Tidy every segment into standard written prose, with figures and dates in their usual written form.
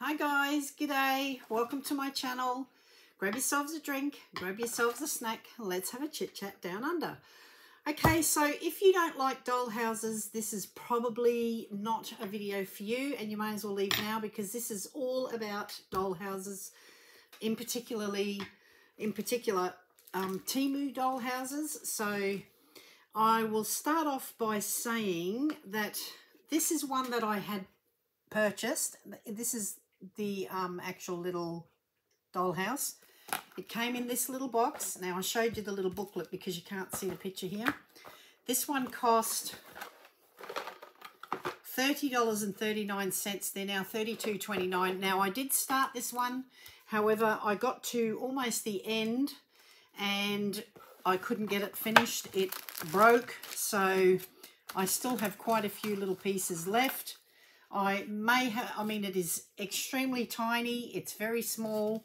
Hi guys, g'day, welcome to my channel. Grab yourselves a drink, grab yourselves a snack, let's have a chit chat down under. Okay, so if you don't like doll houses, this is probably not a video for you, and you may as well leave now because this is all about doll houses, in particular Temu doll houses. So I will start off by saying that this is one that I had purchased. This is the actual little dollhouse. It came in this little box. Now I showed you the little booklet because you can't see the picture here. This one cost $30.39. They're now $32.29. Now I did start this one, however I got to almost the end and I couldn't get it finished. It broke, so I still have quite a few little pieces left. I mean, it is extremely tiny. It's very small.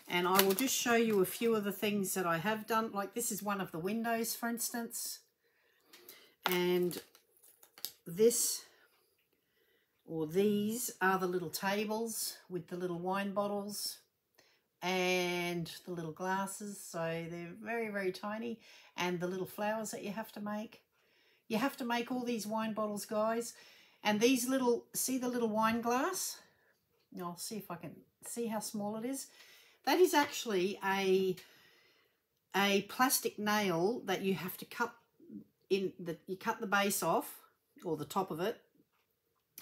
And I will just show you a few of the things that I have done. Like this is one of the windows, for instance. And this, or these, are the little tables with the little wine bottles and the little glasses. So they're very, very tiny. And the little flowers that you have to make. You have to make all these wine bottles, guys. And these little, see the little wine glass? I'll see if I can see how small it is. That is actually a plastic nail that you have to cut in. You cut the base off, or the top of it,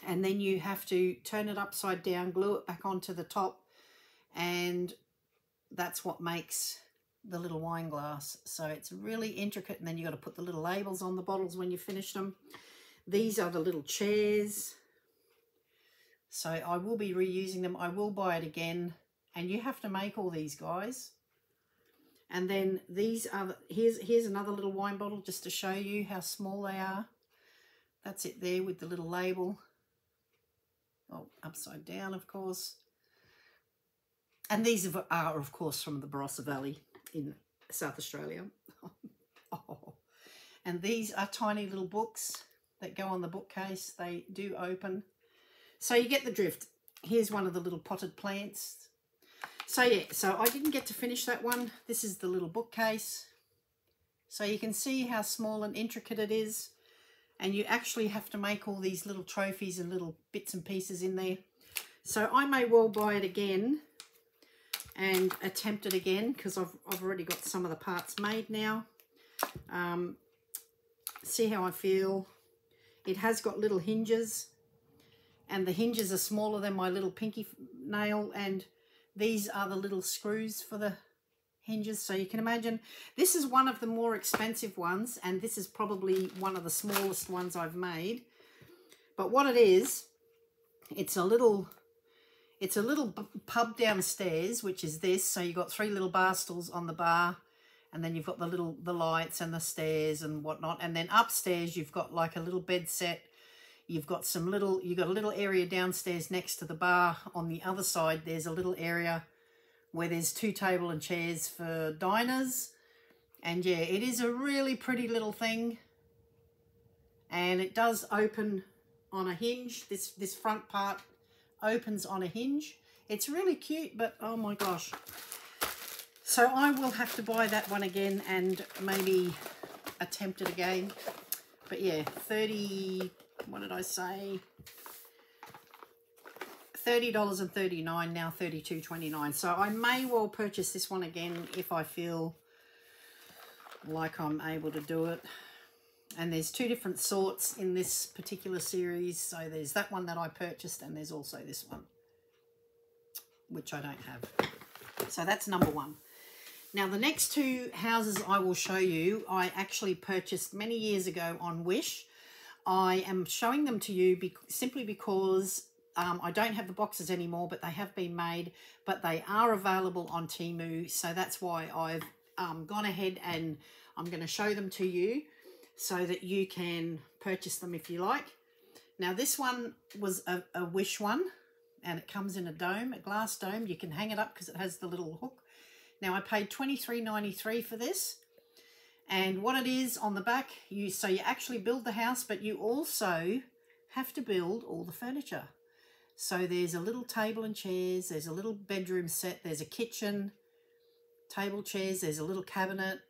and then you have to turn it upside down, glue it back onto the top, and that's what makes the little wine glass. So it's really intricate, and then you got to put the little labels on the bottles when you finish them. These are the little chairs. So I will be reusing them. I will buy it again. And you have to make all these, guys. And then these are, here's another little wine bottle just to show you how small they are. That's it there with the little label. Oh, upside down, of course. And these are of course, from the Barossa Valley in South Australia. Oh. And these are tiny little books that go on the bookcase. They do open. So you get the drift. Here's one of the little potted plants. So yeah, so I didn't get to finish that one. This is the little bookcase. So you can see how small and intricate it is. And you actually have to make all these little trophies and little bits and pieces in there. So I may well buy it again and attempt it again because I've already got some of the parts made now. See how I feel. It has got little hinges, and the hinges are smaller than my little pinky nail, and these are the little screws for the hinges. So you can imagine this is one of the more expensive ones, and this is probably one of the smallest ones I've made. But what it is, it's a little pub downstairs, which is this. So you've got 3 little bar stools on the bar, and then you've got the lights and the stairs and whatnot. And then upstairs you've got like a little bed set. You've got a little area downstairs next to the bar. On the other side there's a little area where there's 2 table and chairs for diners. And yeah, it is a really pretty little thing. And it does open on a hinge. This front part opens on a hinge. It's really cute, but oh my gosh. So I will have to buy that one again and maybe attempt it again. But yeah, what did I say? $30.39, now $32.29. So I may well purchase this one again if I feel like I'm able to do it. And there's 2 different sorts in this particular series. So there's that one that I purchased, and there's also this one, which I don't have. So that's number 1. Now, the next 2 houses I will show you, I actually purchased many years ago on Wish. I am showing them to you simply because I don't have the boxes anymore, but they have been made, but they are available on Temu. So that's why I've gone ahead and I'm going to show them to you so that you can purchase them if you like. Now, this one was a Wish one, and it comes in a dome, a glass dome. You can hang it up because it has the little hook. Now, I paid $23.93 for this. And what it is on the back, so you actually build the house, but you also have to build all the furniture. So there's a little table and chairs, there's a little bedroom set, there's a kitchen, table, chairs, there's a little cabinet.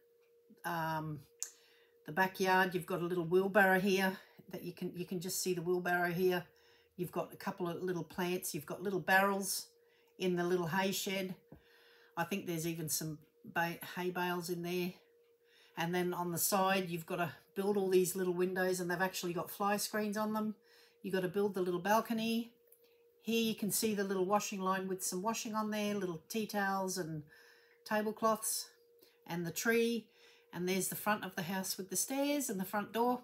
The backyard, you've got a little wheelbarrow here that you can just see the wheelbarrow here. You've got a couple of little plants, you've got little barrels in the little hay shed. I think there's even some hay bales in there. And then on the side, you've got to build all these little windows, and they've actually got fly screens on them. You've got to build the little balcony. Here you can see the little washing line with some washing on there, little tea towels and tablecloths, and the tree. And there's the front of the house with the stairs and the front door.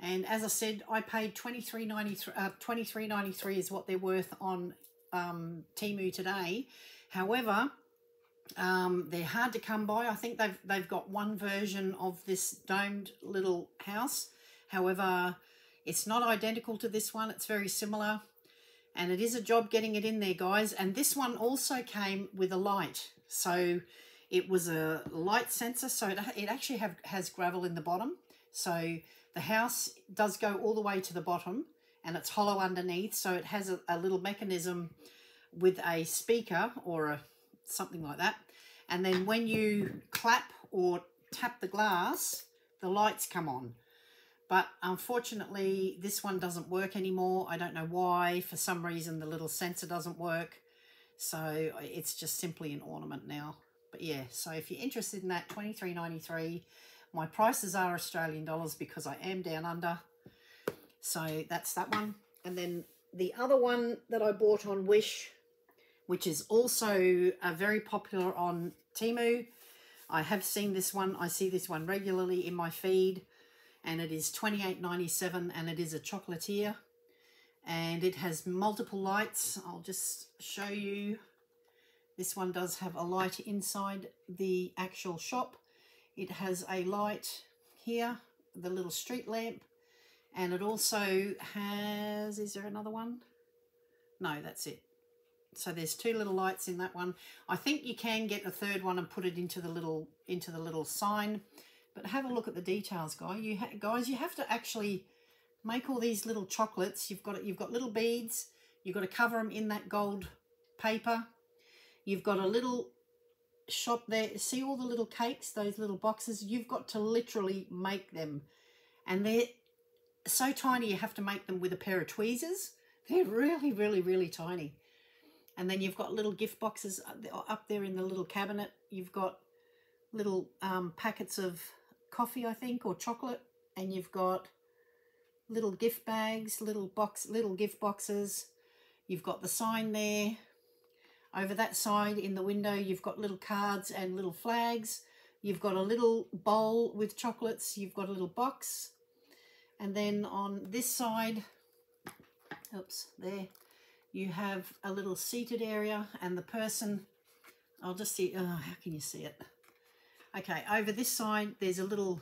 And as I said, I paid $23.93 is what they're worth on Temu today. However, they're hard to come by. I think they've got one version of this domed little house. However, it's not identical to this one. It's very similar. And it is a job getting it in there, guys. And this one also came with a light. So it was a light sensor. So it actually has gravel in the bottom. So the house does go all the way to the bottom, and it's hollow underneath. So it has a little mechanism with a speaker or something like that. And then when you clap or tap the glass, the lights come on. But unfortunately, this one doesn't work anymore. I don't know why. For some reason, the little sensor doesn't work. So it's just simply an ornament now. But yeah, so if you're interested in that, $23.93. My prices are Australian dollars because I am down under. So that's that one. And then the other one that I bought on Wish, which is also very popular on Temu. I have seen this one. I see this one regularly in my feed. And it is $28.97, and it is a chocolatier. And it has multiple lights. I'll just show you. This one does have a light inside the actual shop. It has a light here, the little street lamp. And it also has, is there another one? No, that's it. So there's two little lights in that one. I think you can get a third one and put it into the little sign. But have a look at the details, guys. You have to actually make all these little chocolates. You've got little beads. You've got to cover them in that gold paper. You've got a little shop there. See all the little cakes, those little boxes? You've got to literally make them. And they're so tiny, you have to make them with a pair of tweezers. They're really, really, really tiny. And then you've got little gift boxes up there in the little cabinet. You've got little packets of coffee, I think, or chocolate, and you've got little gift bags, little gift boxes. You've got the sign there. Over that side in the window, you've got little cards and little flags. You've got a little bowl with chocolates. You've got a little box. And then on this side, oops, there, you have a little seated area, and the person, I'll just see, oh, how can you see it? Okay, over this side, there's a little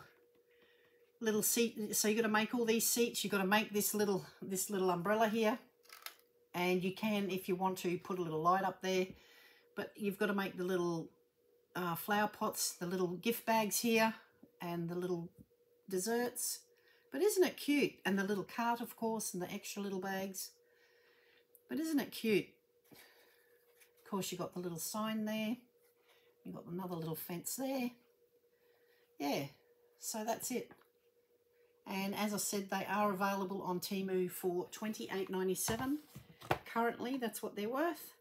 seat. So you've got to make all these seats. You've got to make this little umbrella here. And you can, if you want to, put a little light up there. But you've got to make the little flower pots, the little gift bags here, and the little desserts. But isn't it cute? And the little cart, of course, and the extra little bags. But isn't it cute? Of course, you've got the little sign there. You've got another little fence there. Yeah, so that's it. And as I said, they are available on Temu for $28.97. Currently, that's what they're worth.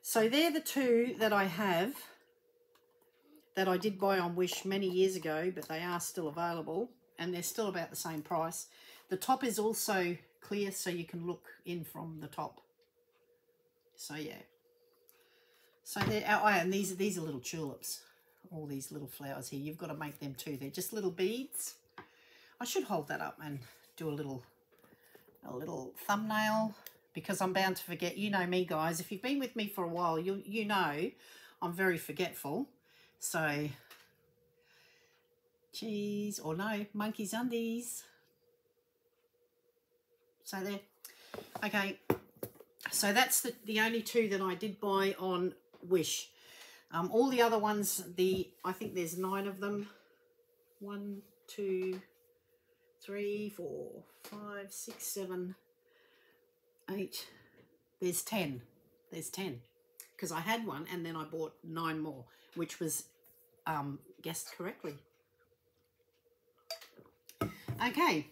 So they're the two that I have that I did buy on Wish many years ago, but they are still available, and they're still about the same price. The top is also clear, so you can look in from the top. So yeah. So they're, oh, and these are little tulips. All these little flowers here. You've got to make them too. They're just little beads. I should hold that up and do a little thumbnail, because I'm bound to forget. You know me, guys. If you've been with me for a while, you know I'm very forgetful. So, cheese, or no, monkey's undies. So there. Okay. So that's the only two that I did buy on Wish. All the other ones, I think there's 9 of them. 1, 2, 3, 4, 5, 6, 7, 8, There's 10. There's 10. Because I had one and then I bought 9 more, which was guessed correctly. Okay,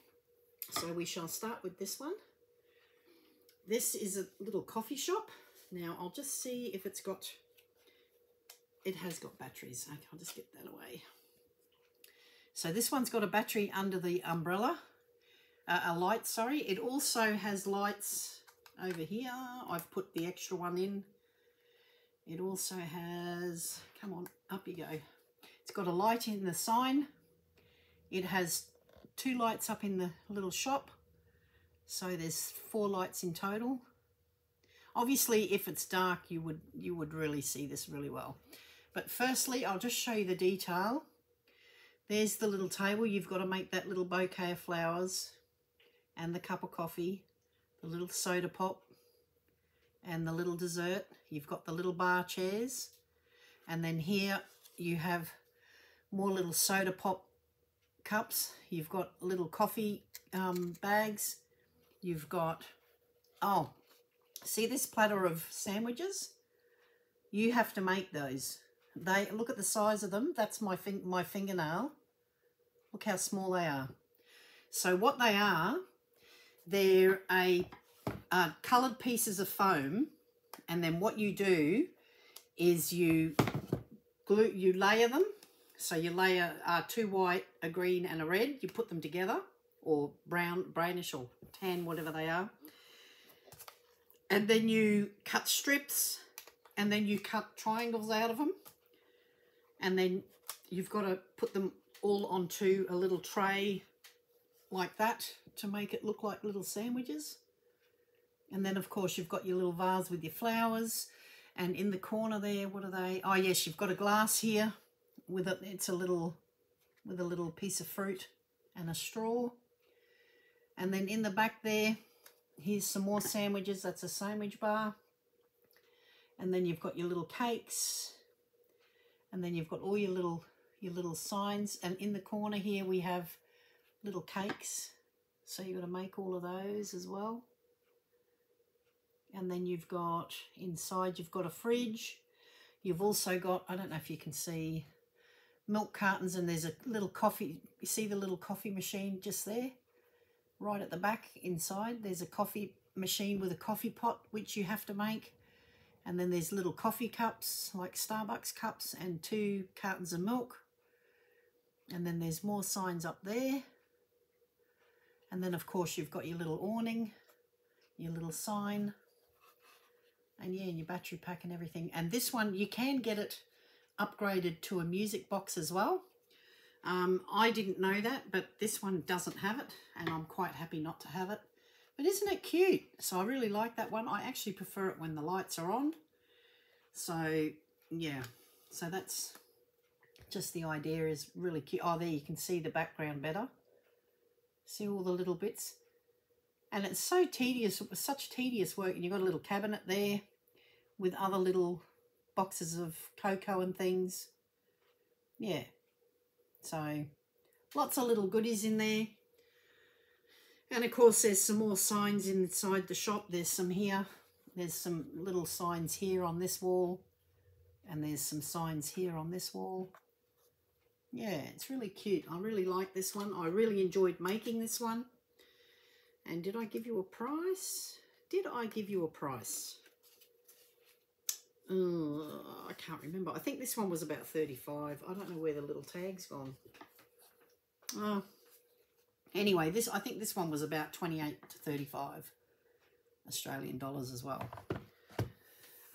so we shall start with this one. This is a little coffee shop. Now I'll just see if it's got, it has got batteries. Okay, I'll just get that away. So this one's got a battery under the umbrella, a light, sorry. It also has lights over here. I've put the extra one in. It also has, come on, up you go. It's got a light in the sign. It has 2 lights up in the little shop. So there's 4 lights in total. Obviously, if it's dark, you would really see this really well. But firstly, I'll just show you the detail. There's the little table. You've got to make that little bouquet of flowers and the cup of coffee, the little soda pop and the little dessert. You've got the little bar chairs. And then here you have more little soda pop cups. You've got little coffee bags. You've got, oh, see this platter of sandwiches? You have to make those. They, look at the size of them. That's my fingernail. Look how small they are. So what they are, they're coloured pieces of foam, and then what you do is you layer them. So you layer 2 white, a green and a red. You put them together, or brownish or tan, whatever they are. And then you cut strips, and then you cut triangles out of them. And then you've got to put them all onto a little tray like that to make it look like little sandwiches. And then, of course, you've got your little vase with your flowers. And in the corner there, what are they? Oh, yes, you've got a glass here with it. It's with a little piece of fruit and a straw. And then in the back there, here's some more sandwiches. That's a sandwich bar. And then you've got your little cakes. And then you've got all your little signs. And in the corner here, we have little cakes. So you've got to make all of those as well. And then you've got, inside you've got a fridge. You've also got, I don't know if you can see, milk cartons, and there's a little coffee. You see the little coffee machine just there? Right at the back inside, there's a coffee machine with a coffee pot, which you have to make. And then there's little coffee cups, like Starbucks cups, and 2 cartons of milk. And then there's more signs up there. And then, of course, you've got your little awning, your little sign, and yeah, your battery pack and everything. And this one, you can get it upgraded to a music box as well. I didn't know that, but this one doesn't have it, and I'm quite happy not to have it. But isn't it cute? So I really like that one. I actually prefer it when the lights are on. So yeah, so that's just the idea, is really cute. Oh, there you can see the background better. See all the little bits? And it's so tedious. It was such tedious work. And you've got a little cabinet there with other little boxes of cocoa and things. Yeah. So lots of little goodies in there. And of course there's some more signs inside the shop. There's some here. There's some little signs here on this wall. And there's some signs here on this wall. Yeah, it's really cute. I really like this one. I really enjoyed making this one. And did I give you a price? Did I give you a price? I can't remember. I think this one was about 35. I don't know where the little tag's gone. Anyway, I think this one was about 28 to 35 Australian dollars as well.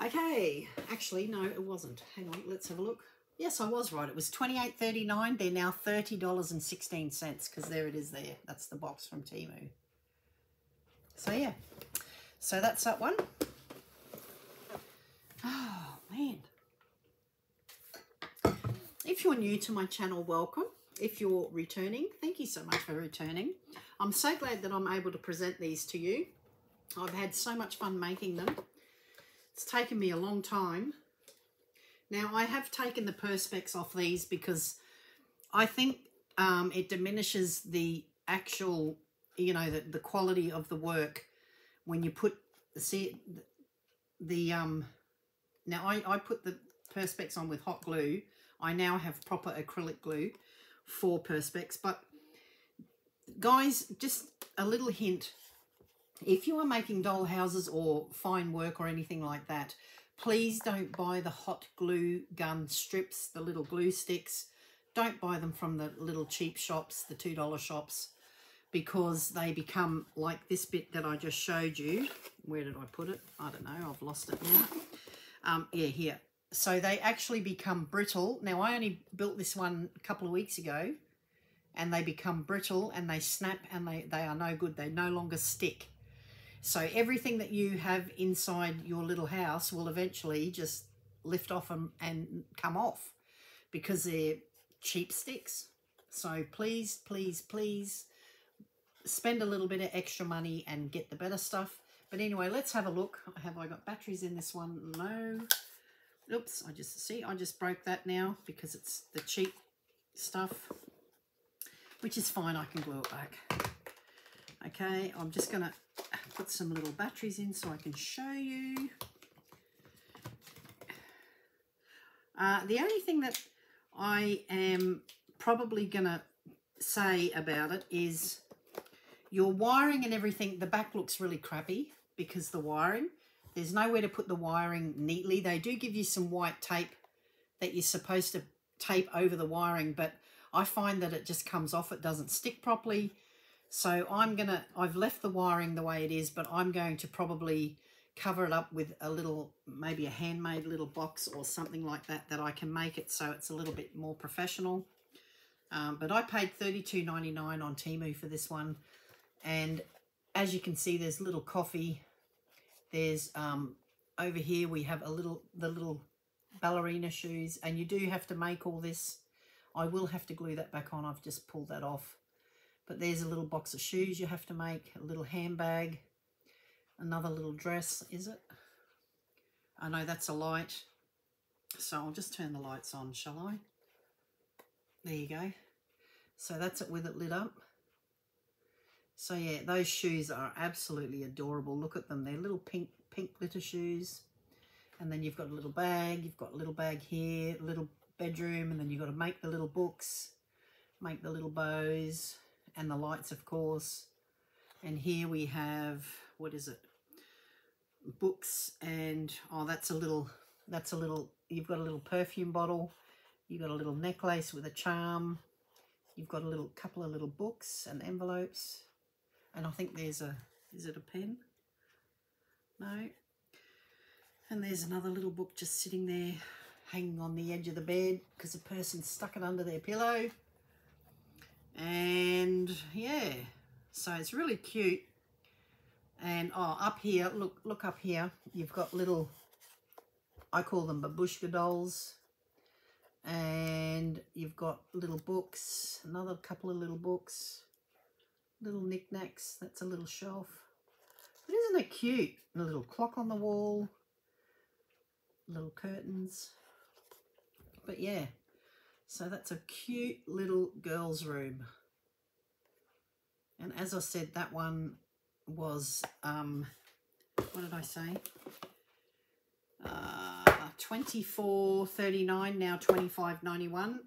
Okay, actually, no, it wasn't. Hang on, let's have a look. Yes, I was right. It was $28.39. They're now $30.16 because there it is there. That's the box from Temu. So, yeah. So, that's that one. Oh, man. If you're new to my channel, welcome. If you're returning, thank you so much for returning. I'm so glad that I'm able to present these to you. I've had so much fun making them. It's taken me a long time. Now, I have taken the perspex off these because I think it diminishes the actual, you know, the quality of the work when you put, see, now I put the Perspex on with hot glue. I now have proper acrylic glue for Perspex. But guys, just a little hint. If you are making doll houses or fine work or anything like that, please don't buy the hot glue gun strips, the little glue sticks. Don't buy them from the little cheap shops, the $2 shops, because they become like this bit that I just showed you. Where did I put it? I don't know. I've lost it now. Yeah, here. So they actually become brittle. Now, I only built this one a couple of weeks ago, and they become brittle and they snap and they are no good. They no longer stick. So everything that you have inside your little house will eventually just lift off and come off because they're cheap sticks. So please, please, please spend a little bit of extra money and get the better stuff. But anyway, let's have a look. Have I got batteries in this one? No. Oops, I just broke that now because it's the cheap stuff, which is fine. I can glue it back. Okay, I'm just going to put some little batteries in so I can show you. The only thing that I am probably going to say about it is your wiring and everything. The back looks really crappy because the wiring, there's nowhere to put the wiring neatly. They do give you some white tape that you're supposed to tape over the wiring, but I find that it just comes off. It doesn't stick properly. So I've left the wiring the way it is, but I'm going to probably cover it up with a little, maybe a handmade little box or something like that, that I can make it so it's a little bit more professional. But I paid $32.99 on Temu for this one. And as you can see, there's little coffee. There's, over here we have the little ballerina shoes, and you do have to make all this. I will have to glue that back on. I've just pulled that off. But there's a little box of shoes you have to make, a little handbag, another little dress, is it? I know that's a light. So I'll just turn the lights on, shall I? There you go. So that's it with it lit up. So yeah, those shoes are absolutely adorable. Look at them. They're little pink glitter shoes. And then you've got a little bag. You've got a little bag here, a little bedroom, and then you've got to make the little books, make the little bows, and the lights, of course. And here we have, what is it? Books, and oh, that's a little, you've got a little perfume bottle. You've got a little necklace with a charm. You've got a couple of little books and envelopes. And I think there's is it a pen? No. And there's another little book just sitting there, hanging on the edge of the bed because the person stuck it under their pillow. And yeah, so it's really cute. And oh, up here, look up here, you've got little, I call them babushka dolls. And you've got little books, another couple of little books, little knickknacks. That's a little shelf. But isn't it cute? A little clock on the wall, little curtains. But yeah, so that's a cute little girl's room. And as I said, that one was, what did I say? $24.39, now $25.91.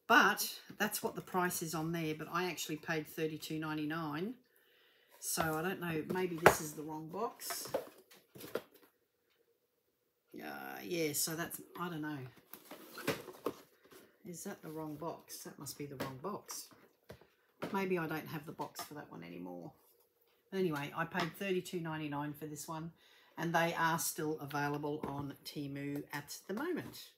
But that's what the price is on there. But I actually paid $32.99. So I don't know, maybe this is the wrong box. Yeah, so that's, I don't know. Is that the wrong box? That must be the wrong box. Maybe I don't have the box for that one anymore. But anyway, I paid $32.99 for this one, and they are still available on Temu at the moment.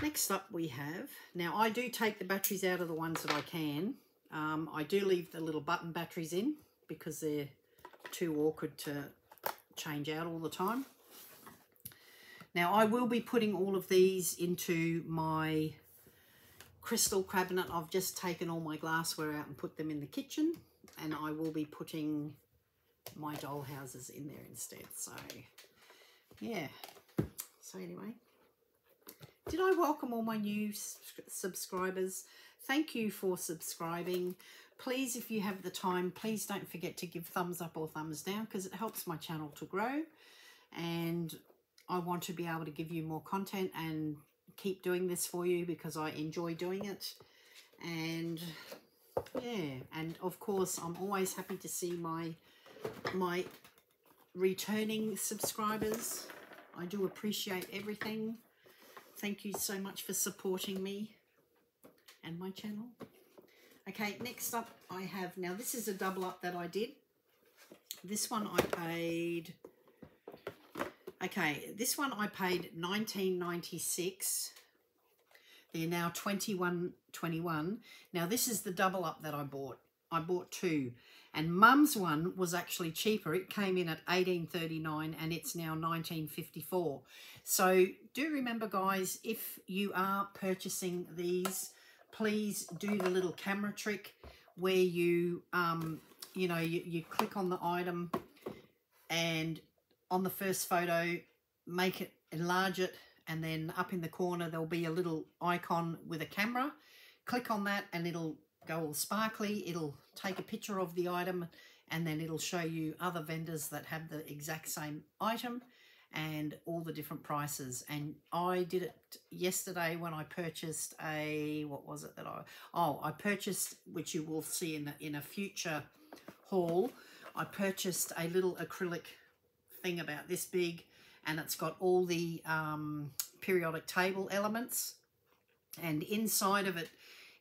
Next up we have, now I do take the batteries out of the ones that I can. I do leave the little button batteries in because they're too awkward to change out all the time. Now I will be putting all of these into my crystal cabinet. I've just taken all my glassware out and put them in the kitchen, and I will be putting my doll houses in there instead. So yeah, so anyway, did I welcome all my new subscribers? Thank you for subscribing. Please, if you have the time, please don't forget to give thumbs up or thumbs down because it helps my channel to grow. I want to be able to give you more content and keep doing this for you because I enjoy doing it. And yeah, and of course I'm always happy to see my returning subscribers. I do appreciate everything. Thank you so much for supporting me and my channel. Okay, next up I have, now this is a double up that I did. This one I paid, okay, this one I paid $19.96. They're now $21.21. Now this is the double up that I bought. I bought two, and Mum's one was actually cheaper. It came in at $18.39 and it's now $19.54. So do remember, guys, if you are purchasing these, please do the little camera trick where you you know, you click on the item and on the first photo make it, enlarge it, and then up in the corner there'll be a little icon with a camera. Click on that and it'll go all sparkly. It'll take a picture of the item and then it'll show you other vendors that have the exact same item and all the different prices. And I did it yesterday when I purchased a, what was it that I purchased, which you will see in a future haul, I purchased a little acrylic thing about this big, and it's got all the periodic table elements, and inside of it,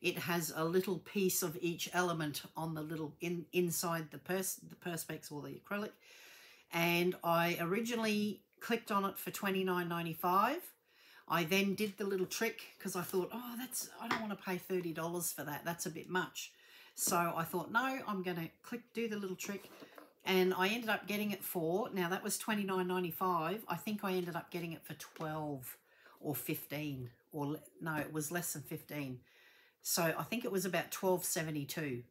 it has a little piece of each element on the little inside the perspex or the acrylic. And I originally clicked on it for $29.95. I then did the little trick because I thought, oh, I don't want to pay $30 for that. That's a bit much. So I thought, no, I'm going to do the little trick. And I ended up getting it for, now that was $29.95. I think I ended up getting it for $12 or $15, or no, it was less than $15. So I think it was about $12.72.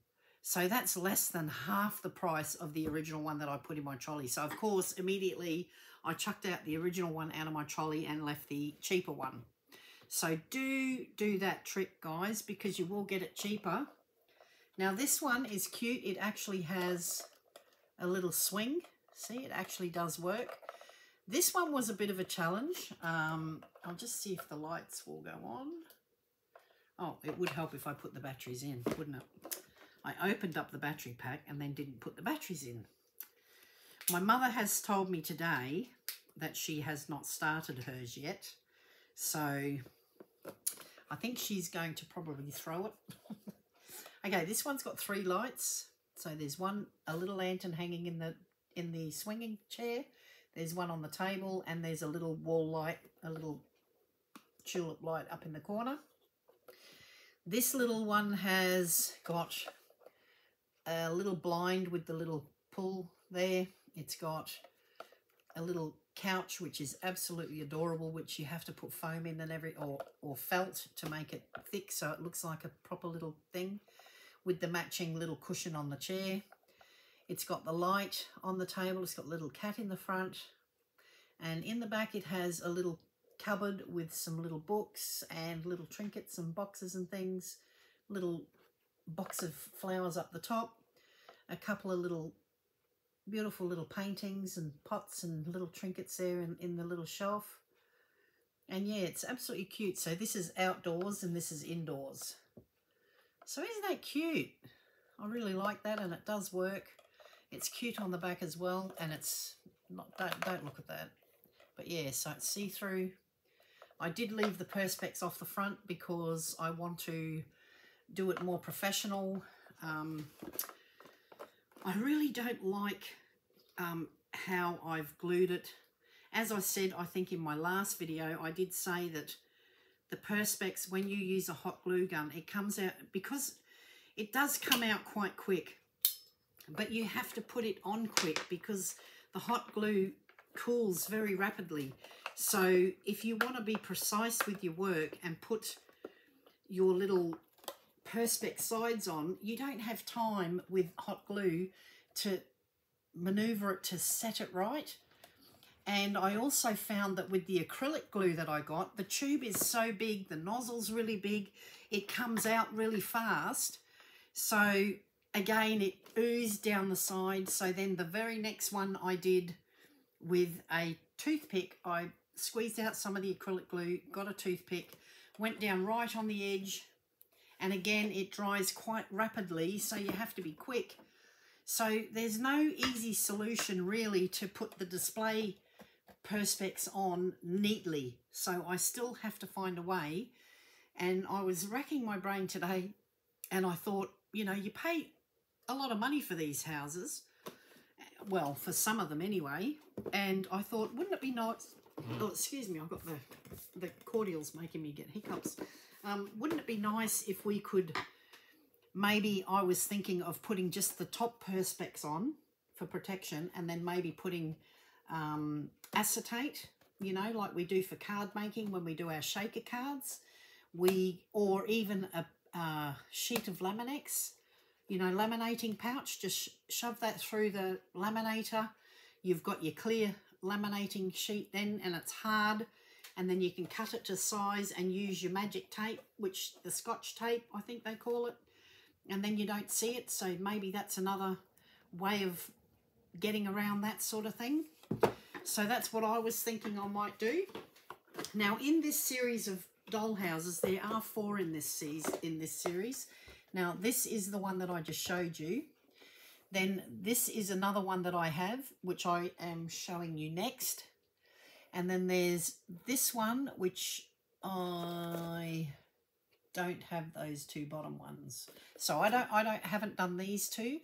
So that's less than half the price of the original one that I put in my trolley. So of course, immediately I chucked out the original one out of my trolley and left the cheaper one. So do that trick, guys, because you will get it cheaper. Now this one is cute. It actually has a little swing. See, it actually does work. This one was a bit of a challenge. I'll just see if the lights will go on. Oh, it would help if I put the batteries in, wouldn't it? I opened up the battery pack and then didn't put the batteries in. My mother has told me today that she has not started hers yet. So I think she's going to probably throw it. Okay, this one's got 3 lights. So there's one, a little lantern hanging in the swinging chair. There's one on the table, and there's a little wall light, a little tulip light up in the corner. This little one has got a little blind with the little pull there. It's got a little couch, which is absolutely adorable, which you have to put foam in and or felt to make it thick so it looks like a proper little thing, with the matching little cushion on the chair. It's got the light on the table. It's got a little cat in the front, and in the back it has a little cupboard with some little books and little trinkets and boxes and things, little box of flowers up the top, a couple of little beautiful little paintings and pots and little trinkets there in the little shelf. And yeah, it's absolutely cute. So this is outdoors and this is indoors. So isn't that cute? I really like that, and it does work. It's cute on the back as well, and it's not, don't look at that. But yeah, so it's see-through. I did leave the perspex off the front because I want to do it more professional. I really don't like how I've glued it. As I said, I think in my last video, I did say that the perspex, when you use a hot glue gun, it comes out, because it does come out quite quick, but you have to put it on quick because the hot glue cools very rapidly. So if you want to be precise with your work and put your little perspex sides on, you don't have time with hot glue to maneuver it to set it right. And I also found that with the acrylic glue that I got, the tube is so big, the nozzle's really big, it comes out really fast. So again, it oozed down the side. So then the very next one I did with a toothpick, I squeezed out some of the acrylic glue, got a toothpick, went down right on the edge, and again it dries quite rapidly, so you have to be quick. So there's no easy solution really to put the display perspex on neatly, so I still have to find a way. And I was racking my brain today, and I thought, you know, you pay a lot of money for these houses, well, for some of them anyway, and I thought, wouldn't it be nice, oh, excuse me, I've got the cordial's making me get hiccups. Wouldn't it be nice if we could, maybe I was thinking of putting just the top perspex on for protection, and then maybe putting acetate, you know, like we do for card making when we do our shaker cards, or even a sheet of Laminex, you know, laminating pouch, just shove that through the laminator. You've got your clear laminating sheet then, and it's hard, and then you can cut it to size and use your magic tape, which the Scotch tape, I think they call it, and then you don't see it. So maybe that's another way of getting around that sort of thing. So that's what I was thinking I might do. Now, in this series of dollhouses, there are 4 in this series. Now, this is the one that I just showed you. Then this is another one that I have, which I am showing you next. And then there's this one, which I don't have those 2 bottom ones. So I haven't done these 2.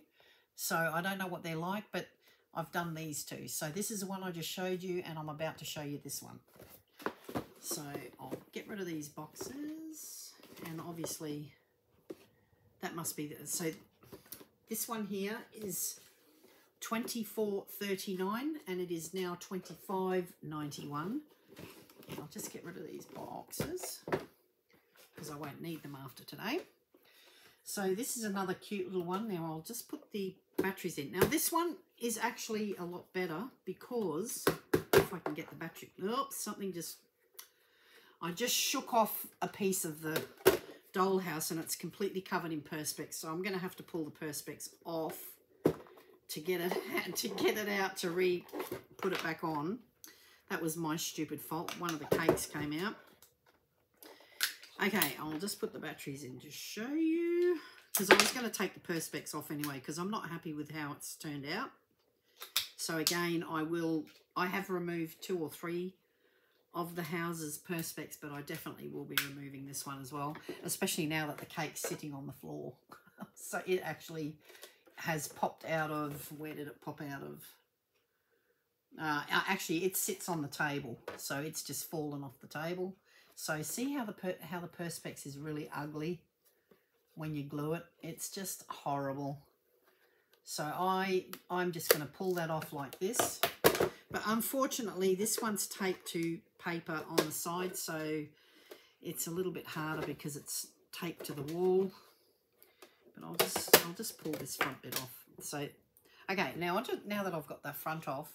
So I don't know what they're like, but I've done these 2. So this is the one I just showed you, and I'm about to show you this one. So I'll get rid of these boxes, and obviously that must be so this one here is $24.39, and it is now $25.91. I'll just get rid of these boxes because I won't need them after today. So this is another cute little one. Now I'll just put the batteries in. Now this one is actually a lot better because, if I can get the battery, oops, something just, I just shook off a piece of the dollhouse and it's completely covered in perspex. So I'm going to have to pull the perspex off to get it out to put it back on. That was my stupid fault. One of the cakes came out. Okay, I'll just put the batteries in to show you, because I was going to take the perspex off anyway because I'm not happy with how it's turned out. So again, I have removed 2 or 3 of the house's perspex, but I definitely will be removing this one as well, especially now that the cake's sitting on the floor. So it actually has popped out of, where did it pop out of? Actually, it sits on the table, so it's just fallen off the table. So see how the perspex is really ugly when you glue it? It's just horrible. So I'm just going to pull that off like this. But unfortunately, this one's taped to paper on the side, so it's a little bit harder because it's taped to the wall. But I'll just pull this front bit off. So, okay, now that I've got that front off,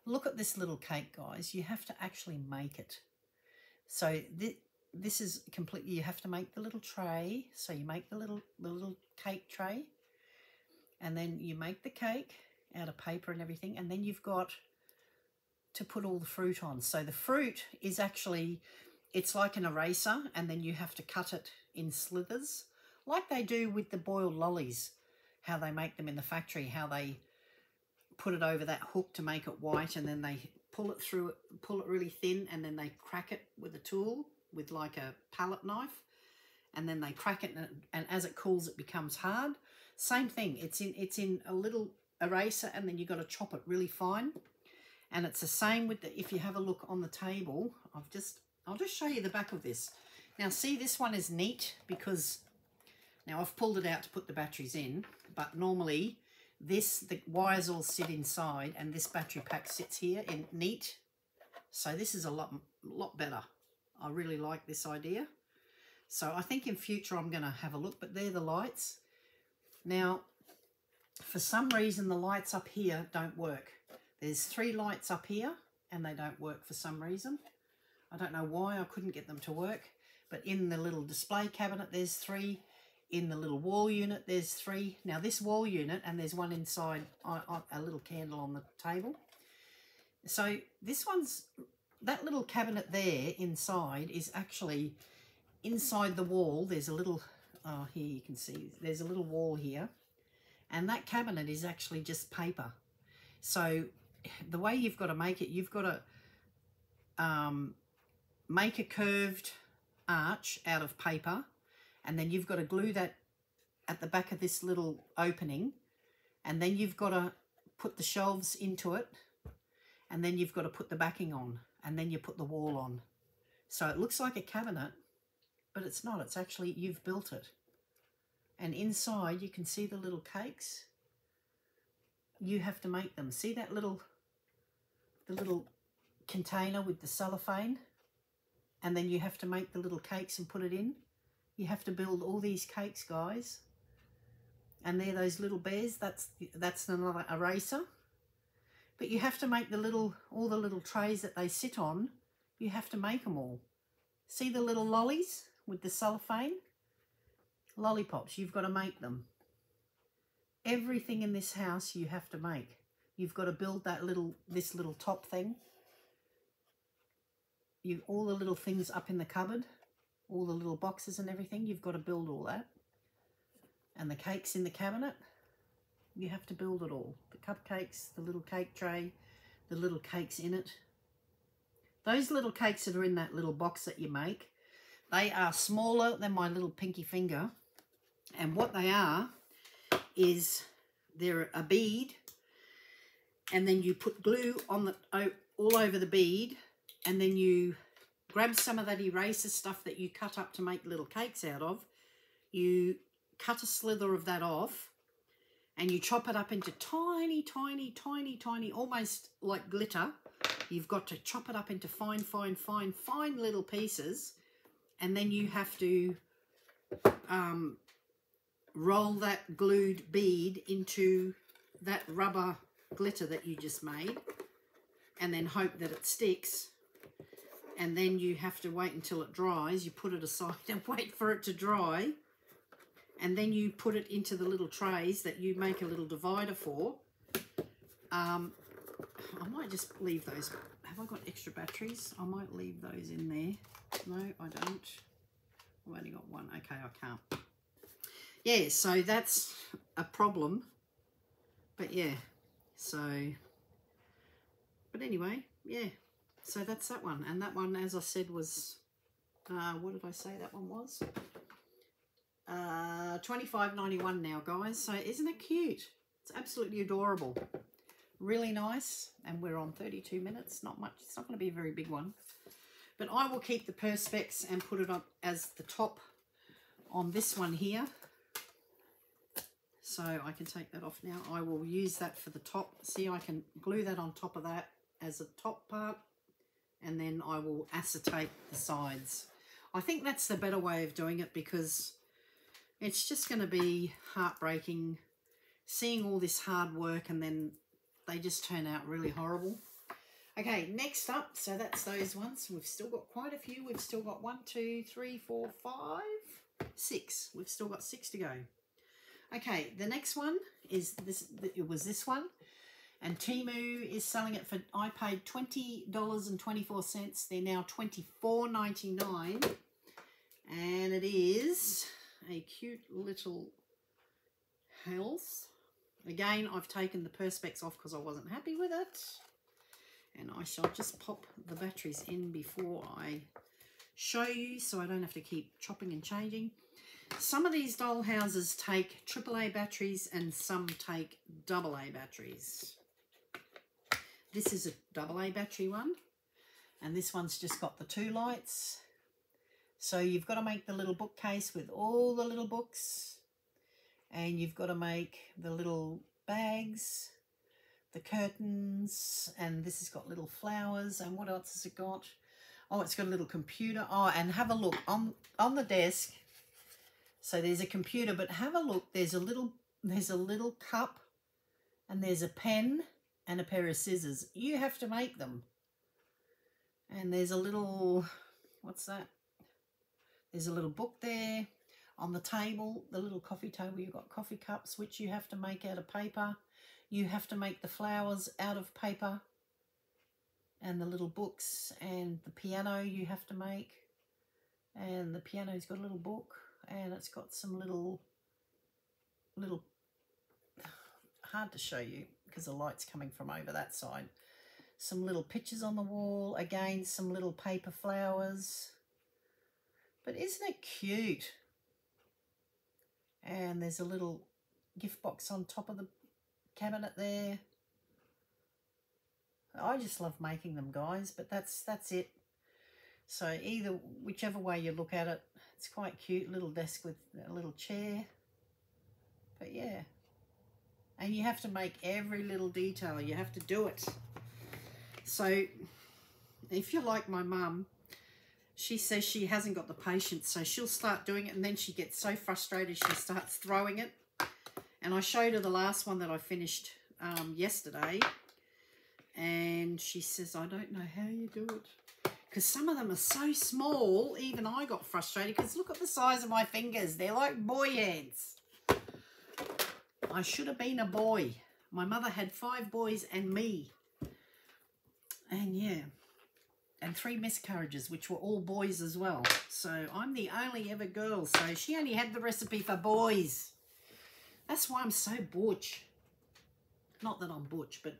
look at this little cake, guys. You have to actually make it. So this is completely, you have to make the little tray. So you make the little cake tray, and then you make the cake out of paper and everything, and then you've got to put all the fruit on. So the fruit is actually, it's like an eraser, and then you have to cut it in slithers, like they do with the boiled lollies, how they make them in the factory, how they put it over that hook to make it white, and then they pull it through, pull it really thin, and then they crack it with a tool, with like a palette knife, and then they crack it, and as it cools, it becomes hard. Same thing. It's in a little eraser, and then you've got to chop it really fine. And it's the same with if you have a look on the table. I'll just show you the back of this. Now, see, this one is neat because now I've pulled it out to put the batteries in, but normally the wires all sit inside, and this battery pack sits here in neat. So this is a lot better. I really like this idea. So I think in future I'm going to have a look, but they're the lights. Now, for some reason, the lights up here don't work. There's 3 lights up here, and they don't work for some reason. I don't know why I couldn't get them to work, but in the little display cabinet, there's 3. In the little wall unit, there's 3. Now, this wall unit, and there's one inside, a little candle on the table. So this that little cabinet there inside is actually inside the wall. There's a little, oh, here you can see, there's a little wall here. And that cabinet is actually just paper. So the way you've got to make it, you've got to make a curved arch out of paper, and then you've got to glue that at the back of this little opening, and then you've got to put the shelves into it, and then you've got to put the backing on, and then you put the wall on. So it looks like a cabinet, but it's not. It's actually, you've built it. And inside you can see the little cakes. You have to make them. See that little, the little container with the cellophane? And then you have to make the little cakes and put it in. You have to build all these cakes, guys. And they're those little bears. That's another eraser. But you have to make the little, all the little trays that they sit on. You have to make them all. See the little lollies with the cellophane? Lollipops, you've got to make them. Everything in this house you have to make. You've got to build that little, this little top thing. All the little things up in the cupboard, all the little boxes and everything, you've got to build all that. And the cakes in the cabinet, you have to build it all. The cupcakes, the little cake tray, the little cakes in it. Those little cakes that are in that little box that you make, they are smaller than my little pinky finger. And what they are is they're a bead, and then you put glue on the all over the bead, and then you grab some of that eraser stuff that you cut up to make little cakes out of. You cut a slither of that off, and you chop it up into tiny, tiny, tiny, tiny, almost like glitter. You've got to chop it up into fine, fine, fine, fine little pieces, and then you have to roll that glued bead into that rubber glitter that you just made, and then hope that it sticks. And then you have to wait until it dries. You put it aside and wait for it to dry, and then you put it into the little trays that you make a little divider for. I might just leave those. Have I got extra batteries? I might leave those in there. No, I don't. I've only got one. Okay, I can't. Yeah, so that's a problem. But yeah, so, but anyway, yeah. So that's that one. And that one, as I said, was, what did I say that one was? $25.91 now, guys. So isn't it cute? It's absolutely adorable. Really nice. And we're on 32 minutes. Not much. It's not going to be a very big one. But I will keep the Perspex and put it up as the top on this one here. So I can take that off now. I will use that for the top. See, I can glue that on top of that as a top part. And then I will acetate the sides. I think that's the better way of doing it, because it's just going to be heartbreaking seeing all this hard work and then they just turn out really horrible. Okay, next up, so that's those ones. We've still got quite a few. We've still got 1, 2, 3, 4, 5, 6. We've still got 6 to go. Okay, the next one is this. It was this one. And Temu is selling it for, I paid $20.24. They're now $24.99. And it is a cute little house. Again, I've taken the Perspex off because I wasn't happy with it. And I shall just pop the batteries in before I show you, so I don't have to keep chopping and changing. Some of these doll houses take AAA batteries and some take AA batteries. This is a AA battery one, and this one's just got the 2 lights. So you've got to make the little bookcase with all the little books, and you've got to make the little bags, the curtains, and this has got little flowers. And what else has it got? Oh, it's got a little computer. Oh, and have a look on the desk. So there's a computer, but have a look. There's a little cup, and there's a pen and a pair of scissors. You have to make them. And there's a little, what's that? There's a little book there. On the table, the little coffee table, you've got coffee cups, which you have to make out of paper. You have to make the flowers out of paper. and the little books, and the piano you have to make, and the piano's got a little book, and it's got some little, hard to show you because the light's coming from over that side, some little pictures on the wall, again some little paper flowers, but isn't it cute? And there's a little gift box on top of the cabinet there. I just love making them, guys, but that's it. So whichever way you look at it, it's quite cute. Little desk with a little chair. But yeah. And you have to make every little detail. You have to do it. So if you're like my mum, she says she hasn't got the patience, so she'll start doing it and then she gets so frustrated she starts throwing it. And I showed her the last one that I finished yesterday, and she says, I don't know how you do it. Because some of them are so small, even I got frustrated because look at the size of my fingers. They're like boy hands. I should have been a boy. My mother had 5 boys and me. And yeah, and 3 miscarriages, which were all boys as well. So I'm the only ever girl. So she only had the recipe for boys. That's why I'm so butch. Not that I'm butch, but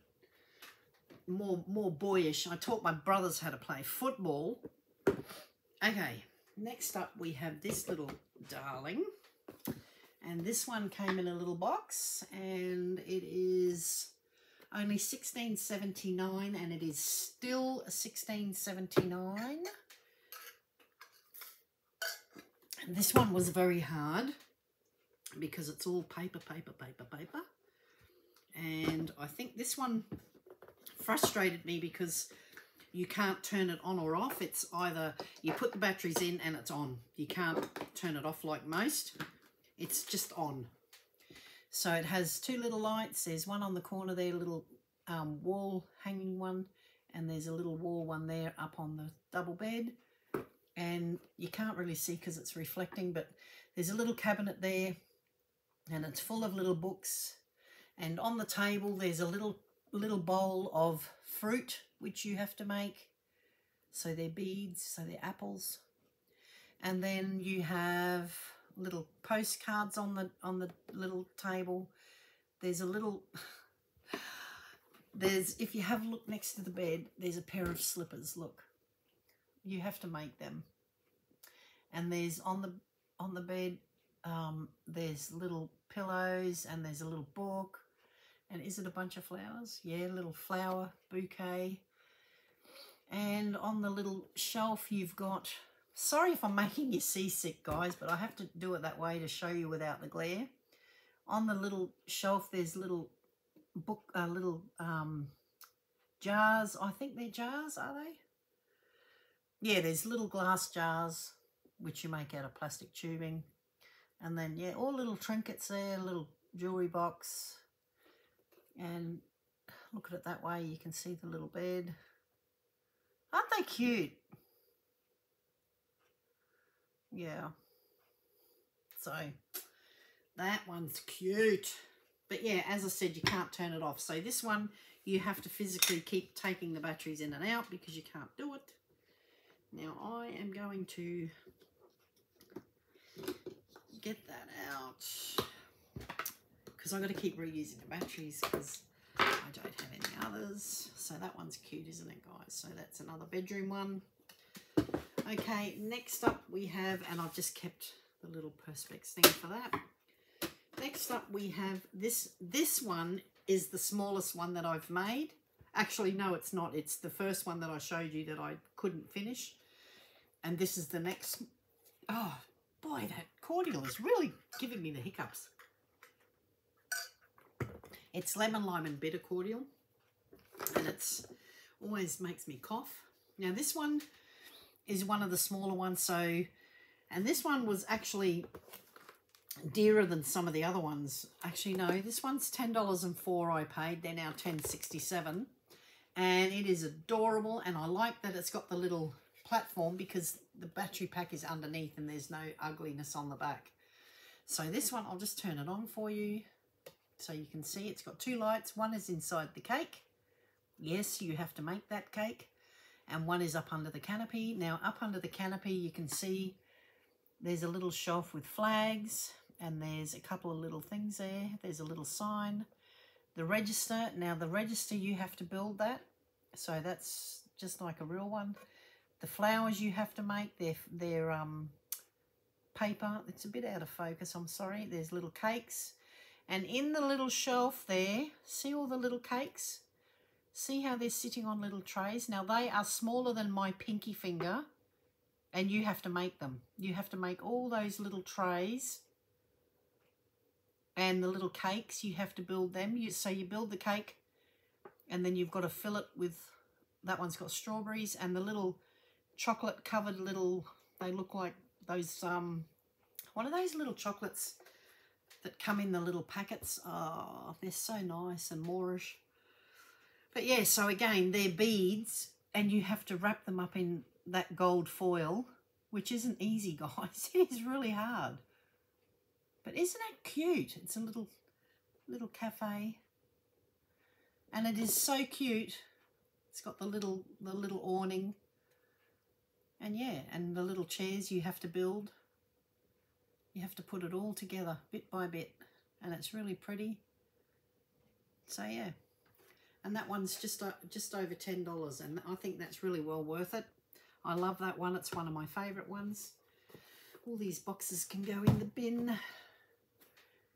more boyish. I taught my brothers how to play football. Okay, next up we have this little darling. And this one came in a little box, and it is only $16.79, and it is still $16.79. And this one was very hard because it's all paper. And I think this one frustrated me because you can't turn it on or off. It's either you put the batteries in and it's on. You can't turn it off like most. It's just on. So it has 2 little lights. There's one on the corner there, a little wall hanging one, and there's a little wall one there up on the double bed. And you can't really see because it's reflecting, but there's a little cabinet there, and it's full of little books. And on the table there's a little bowl of fruit which you have to make. So they're beads, so they're apples. And then you have little postcards on the little table. There's a little if you have a look next to the bed, there's a pair of slippers. Look, you have to make them. And there's on the bed there's little pillows, and there's a little book. And is it a bunch of flowers? Yeah, a little flower bouquet. And on the little shelf you've got, sorry if I'm making you seasick, guys, but I have to do it that way to show you without the glare. On the little shelf there's little jars. I think they're jars, are they? Yeah, there's little glass jars which you make out of plastic tubing. And then, yeah, all little trinkets there, a little jewellery box. And look at it that way, you can see the little bed. Aren't they cute? Yeah. So that one's cute. But yeah, as I said, you can't turn it off. So this one, you have to physically keep taking the batteries in and out because you can't do it. Now I am going to get that out because I've got to keep reusing the batteries because I don't have any others. So that one's cute, isn't it, guys? So that's another bedroom one. Okay, next up we have, and I've just kept the little perspex thing for that. Next up we have this. This one is the smallest one that I've made. Actually, no, it's not. It's the first one that I showed you that I couldn't finish. And this is the next. Oh, boy, that cordial is really giving me the hiccups. It's lemon, lime and bitter cordial. And it's always makes me cough. Now, this one is one of the smaller ones. So, and this one was actually dearer than some of the other ones. Actually, no, this one's $10.04 I paid. They're now $10.67. And it is adorable. And I like that it's got the little platform because the battery pack is underneath and there's no ugliness on the back. So this one, I'll just turn it on for you so you can see. It's got 2 lights. One is inside the cake Yes, you have to make that cake. And one is up under the canopy. Now, up under the canopy, you can see there's a little shelf with flags, and there's a couple of little things there. There's a little sign. The register. Now, the register, you have to build that. So that's just like a real one. The flowers you have to make, they're paper. It's a bit out of focus, I'm sorry. There's little cakes. And in the little shelf there, see all the little cakes? See how they're sitting on little trays? Now, they are smaller than my pinky finger, and you have to make them. You have to make all those little trays, and the little cakes, you have to build them. So you build the cake, and then you've got to fill it with, that one's got strawberries, and the little chocolate covered little, they look like those, what are those little chocolates that come in the little packets? Oh, they're so nice and Moorish. But yeah, so again, they're beads, and you have to wrap them up in that gold foil, which isn't easy, guys. It is really hard. But isn't it cute? It's a little cafe, and it is so cute. It's got the little awning, and yeah, and the little chairs you have to build. You have to put it all together bit by bit, and it's really pretty. So yeah. And that one's just over $10, and I think that's really well worth it. I love that one. It's one of my favourite ones. All these boxes can go in the bin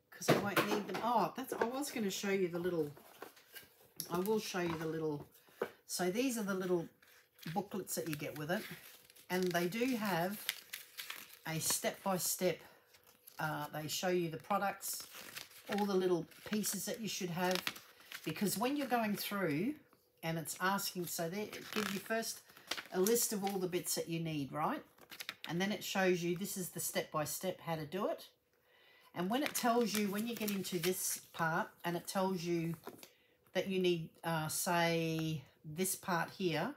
because I won't need them. Oh, I was going to show you the little, I will show you the little, so these are the little booklets that you get with it, and they do have a step-by-step, they show you the products, all the little pieces that you should have. Because when you're going through and it's asking, so they give you first a list of all the bits that you need, right? And then it shows you, this is the step-by-step how to do it. And when it tells you, when you get into this part and it tells you that you need, say, this part here,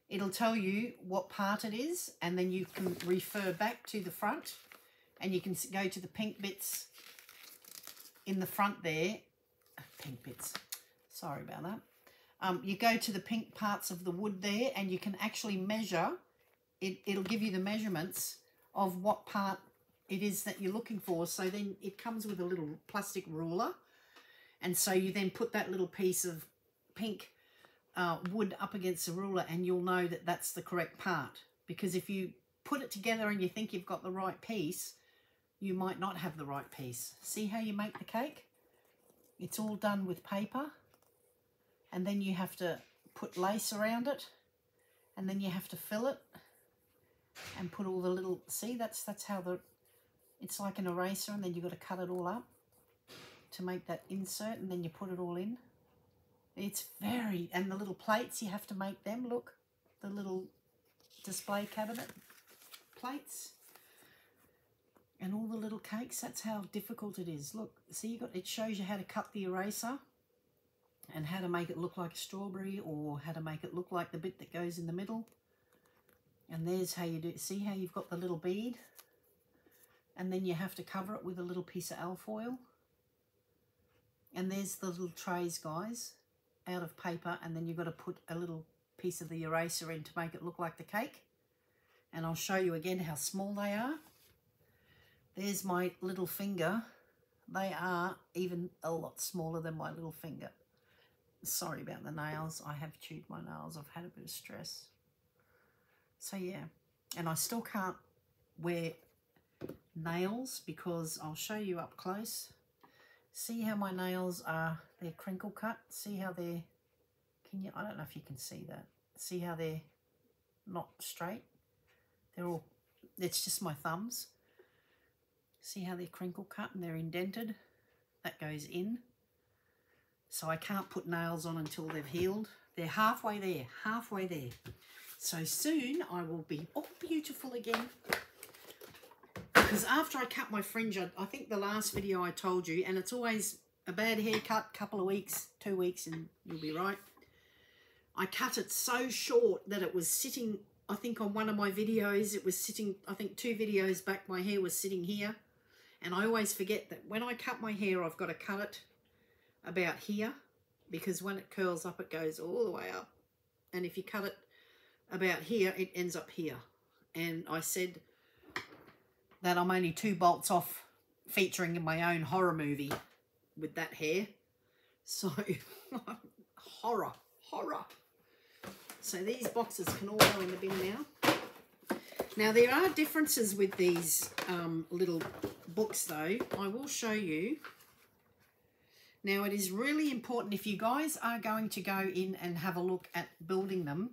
it'll tell you what part it is, and then you can refer back to the front, and you can go to the pink bits in the front there. Pink bits, sorry about that. You go to the pink parts of the wood there, and you can actually measure it. It'll give you the measurements of what part it is that you're looking for. So then it comes with a little plastic ruler, and so you then put that little piece of pink wood up against the ruler, and you'll know that that's the correct part. Because if you put it together and you think you've got the right piece, you might not have the right piece. See how you make the cake? It's all done with paper, and then you have to put lace around it, and then you have to fill it and put all the little, see, that's how it's like an eraser, and then you've got to cut it all up to make that insert, and then you put it all in. It's very, and the little plates, you have to make them, look, the little display cabinet plates. And all the little cakes, that's how difficult it is. Look, see, it shows you how to cut the eraser and how to make it look like a strawberry, or how to make it look like the bit that goes in the middle. And there's how you do it. See how you've got the little bead, and then you have to cover it with a little piece of alfoil. And there's the little trays, guys, out of paper, and then you've got to put a little piece of the eraser in to make it look like the cake. And I'll show you again how small they are. There's my little finger. They are even a lot smaller than my little finger. Sorry about the nails. I have chewed my nails. I've had a bit of stress. So yeah, and I still can't wear nails because I'll show you up close. See how my nails are, they're crinkle cut. See how they're, I don't know if you can see that. See how they're not straight? They're all, it's just my thumbs. See how they're crinkle cut and they're indented? That goes in. So I can't put nails on until they've healed. They're halfway there, halfway there. So soon I will be all beautiful again. Because after I cut my fringe, I think the last video I told you, and it's always a bad haircut, couple of weeks, 2 weeks, and you'll be right. I cut it so short that it was sitting, I think on one of my videos, it was sitting, I think 2 videos back, my hair was sitting here. And I always forget that when I cut my hair, I've got to cut it about here. because when it curls up, it goes all the way up. And if you cut it about here, it ends up here. And I said that I'm only 2 bolts off featuring in my own horror movie with that hair. So, horror. So these boxes can all go in the bin now. Now, there are differences with these little books, though. I will show you. Now, it is really important if you guys are going to go in and have a look at building them.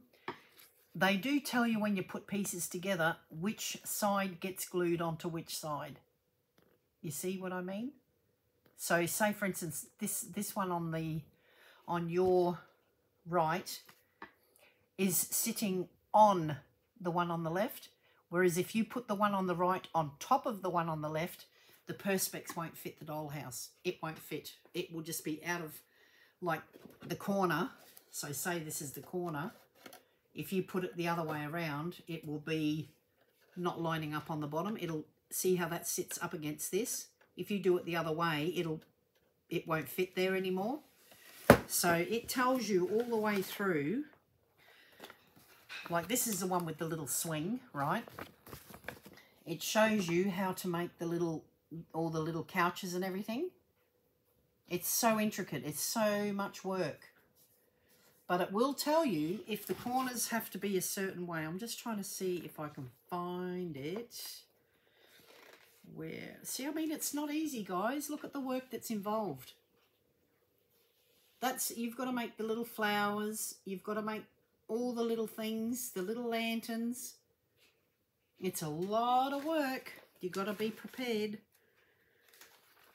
They do tell you when you put pieces together which side gets glued onto which side. You see what I mean? So, say for instance, this one on your right is sitting on the one on the left, whereas if you put the one on the right on top of the one on the left, the perspex won't fit the dollhouse. It won't fit. It will just be out of like the corner. So say this is the corner. If you put it the other way around, it will be not lining up on the bottom. It'll see how that sits up against this. If you do it the other way, it won't fit there anymore. So it tells you all the way through. Like this is the one with the little swing, right? It shows you how to make all the little couches and everything. It's so intricate. It's so much work. But it will tell you if the corners have to be a certain way. I'm just trying to see if I can find it. Where? See, I mean, it's not easy, guys. Look at the work that's involved. You've got to make the little flowers. You've got to make all the little things, the little lanterns. It's a lot of work. You've got to be prepared.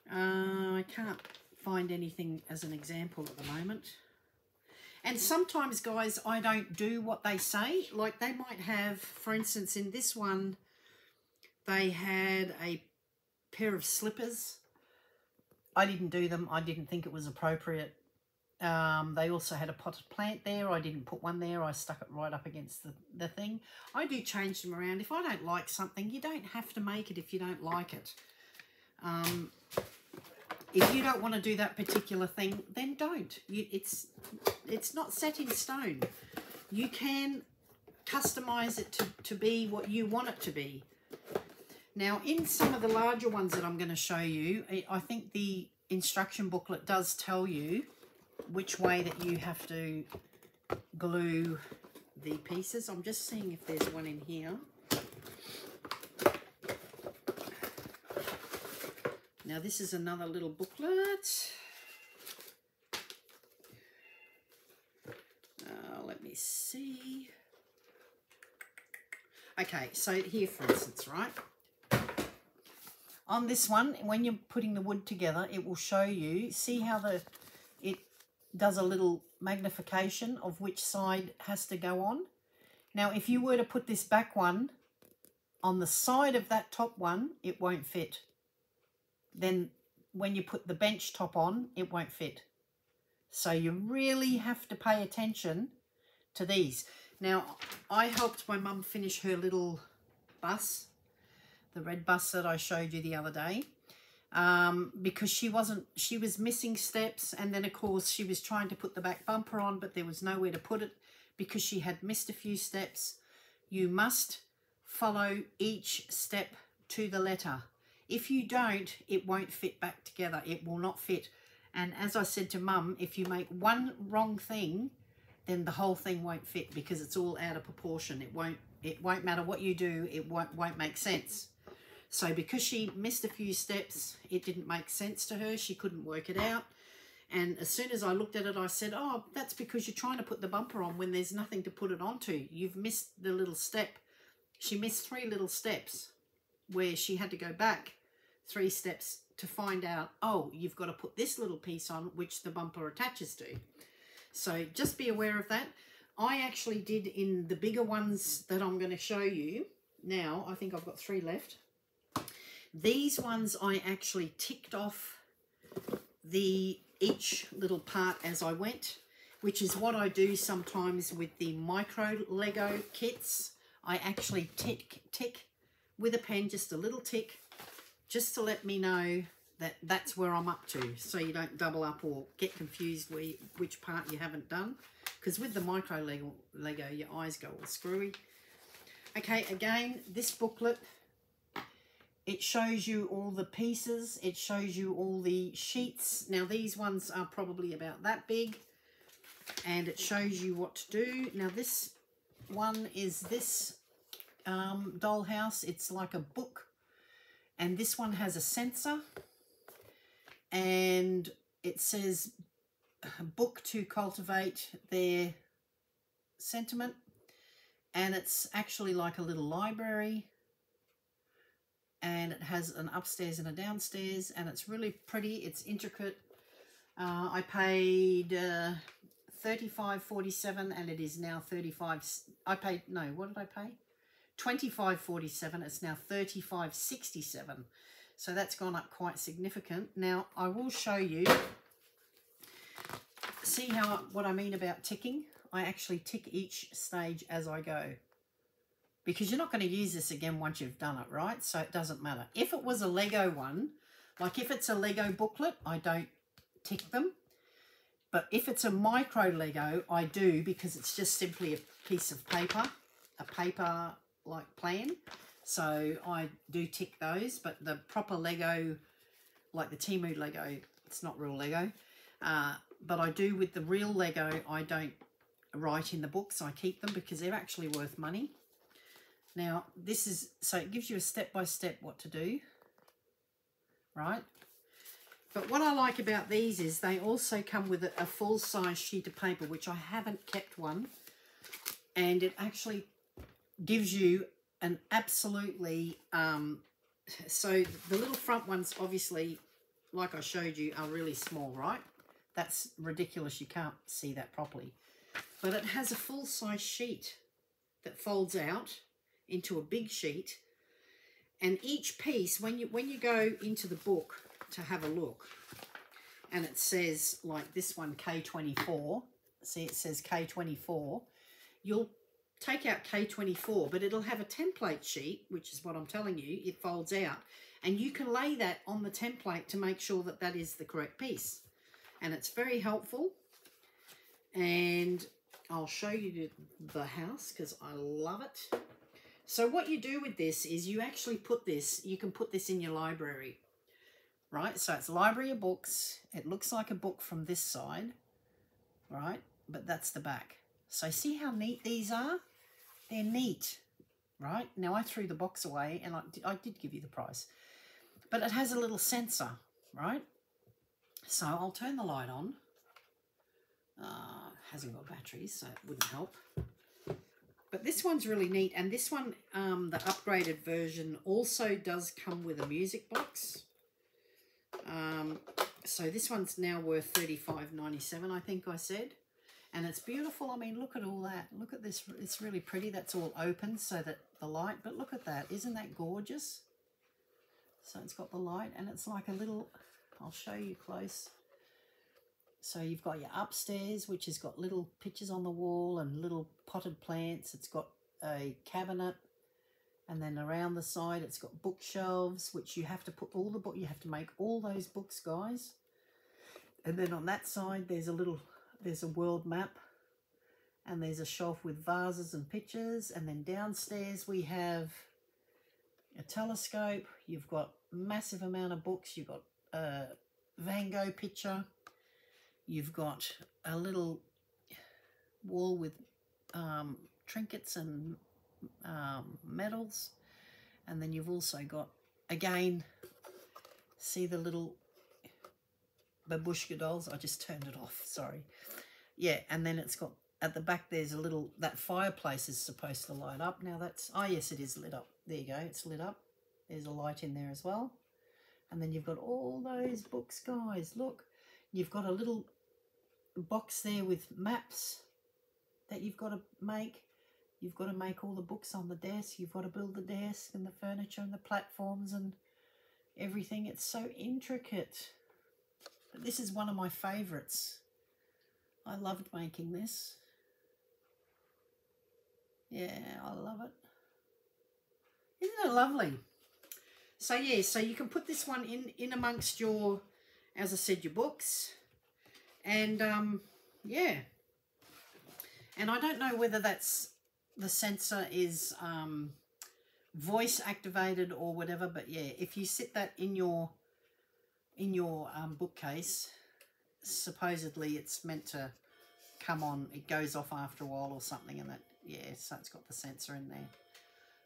I can't find anything as an example at the moment. And sometimes, guys, I don't do what they say. Like they might have, for instance, in this one, they had a pair of slippers. I didn't do them. I didn't think it was appropriate. They also had a potted plant there. I didn't put one there. I stuck it right up against the thing. I do change them around. If I don't like something, you don't have to make it if you don't like it. If you don't want to do that particular thing, then don't. It's not set in stone. You can customize it to be what you want it to be. Now, in some of the larger ones that I'm going to show you, I think the instruction booklet does tell you which way that you have to glue the pieces. I'm just seeing if there's one in here. Now this is another little booklet. Let me see. Okay, so here for instance, right? On this one, when you're putting the wood together, it will show you, see how it does a little magnification of which side has to go on. Now, if you were to put this back one on the side of that top one, it won't fit. Then when you put the bench top on, it won't fit. So you really have to pay attention to these. Now, I helped my mum finish her little bus, the red bus that I showed you the other day, because she was missing steps, and then of course she was trying to put the back bumper on, but there was nowhere to put it because she had missed a few steps. You must follow each step to the letter. If you don't, it won't fit back together. It will not fit. And as I said to Mum, if you make one wrong thing, then the whole thing won't fit because it's all out of proportion. It won't matter what you do, it won't make sense. So because she missed a few steps, it didn't make sense to her. She couldn't work it out. And as soon as I looked at it, I said, oh, that's because you're trying to put the bumper on when there's nothing to put it onto. You've missed the little step. She missed 3 little steps where she had to go back 3 steps to find out, oh, you've got to put this little piece on which the bumper attaches to. So just be aware of that. I actually did in the bigger ones that I'm going to show you now. I think I've got 3 left. These ones I actually ticked off each little part as I went, which is what I do sometimes with the micro Lego kits. I actually tick with a pen, just a little tick, just to let me know that's where I'm up to, so you don't double up or get confused which part you haven't done, because with the micro Lego your eyes go all screwy. Okay, again, this booklet, it shows you all the pieces, it shows you all the sheets. Now these ones are probably about that big, and it shows you what to do. Now this one is this dollhouse. It's like a book, and this one has a sensor, and it says book to cultivate their sentiment, and it's actually like a little library, and it has an upstairs and a downstairs, and it's really pretty, it's intricate. I paid $35.47, and it is now 35. I paid, no, what did I pay? $25.47. It's now $35.67. So that's gone up quite significant. Now I will show you. See what I mean about ticking? I actually tick each stage as I go, because you're not going to use this again once you've done it, right? So it doesn't matter. If it was a Lego one, like if it's a Lego booklet, I don't tick them. But if it's a micro Lego, I do, because it's just simply a piece of paper, a paper like plan. So I do tick those, but the proper Lego, like the Temu Lego, it's not real Lego. But I do with the real Lego, I don't write in the books. I keep them because they're actually worth money. Now this is, so it gives you a step-by-step what to do, right? But what I like about these is they also come with a full-size sheet of paper, which I haven't kept one. And it actually gives you an absolutely, so the little front ones, obviously, like I showed you, are really small, right? That's ridiculous. You can't see that properly. But it has a full-size sheet that folds out into a big sheet. And each piece, when you go into the book to have a look, and it says, like this one, K24, see it says K24, you'll take out K24, but it'll have a template sheet, which is what I'm telling you, it folds out, and you can lay that on the template to make sure that that is the correct piece. And it's very helpful, and I'll show you the house because I love it. So what you do with this is you actually put this, you can put this in your library, right? So it's library of books. It looks like a book from this side, right? But that's the back. So see how neat these are? They're neat, right? Now I threw the box away, and I did give you the price. But it has a little sensor, right? So I'll turn the light on. Hasn't got batteries, so it wouldn't help. But this one's really neat, and this one, the upgraded version, also does come with a music box. So this one's now worth $35.97, I think I said. And it's beautiful. I mean, look at all that. Look at this. It's really pretty. That's all open so that the light, but look at that. Isn't that gorgeous? So it's got the light, and it's like a little, I'll show you close. So you've got your upstairs, which has got little pictures on the wall and little potted plants. It's got a cabinet, and then around the side it's got bookshelves, which you have to put all the book. You have to make all those books, guys. And then on that side there's a world map, and there's a shelf with vases and pictures. And then downstairs we have a telescope. You've got massive amount of books. You've got a Van Gogh picture. You've got a little wall with trinkets and medals. And then you've also got, again, see the little babushka dolls? I just turned it off, sorry. Yeah, and then it's got, at the back there's a little, that fireplace is supposed to light up. Now that's, oh yes, it is lit up. There you go, it's lit up. There's a light in there as well. And then you've got all those books, guys. Look, you've got a little box there with maps that you've got to make. You've got to make all the books on the desk. You've got to build the desk and the furniture and the platforms and everything. It's so intricate. But this is one of my favorites. I loved making this. Yeah, I love it. Isn't it lovely? So yeah, so you can put this one in amongst your, as I said, your books. And yeah. And I don't know whether that's, the sensor is voice activated or whatever, but yeah, if you sit that in your bookcase, supposedly it's meant to come on, it goes off after a while or something, and that, yeah, so it's got the sensor in there.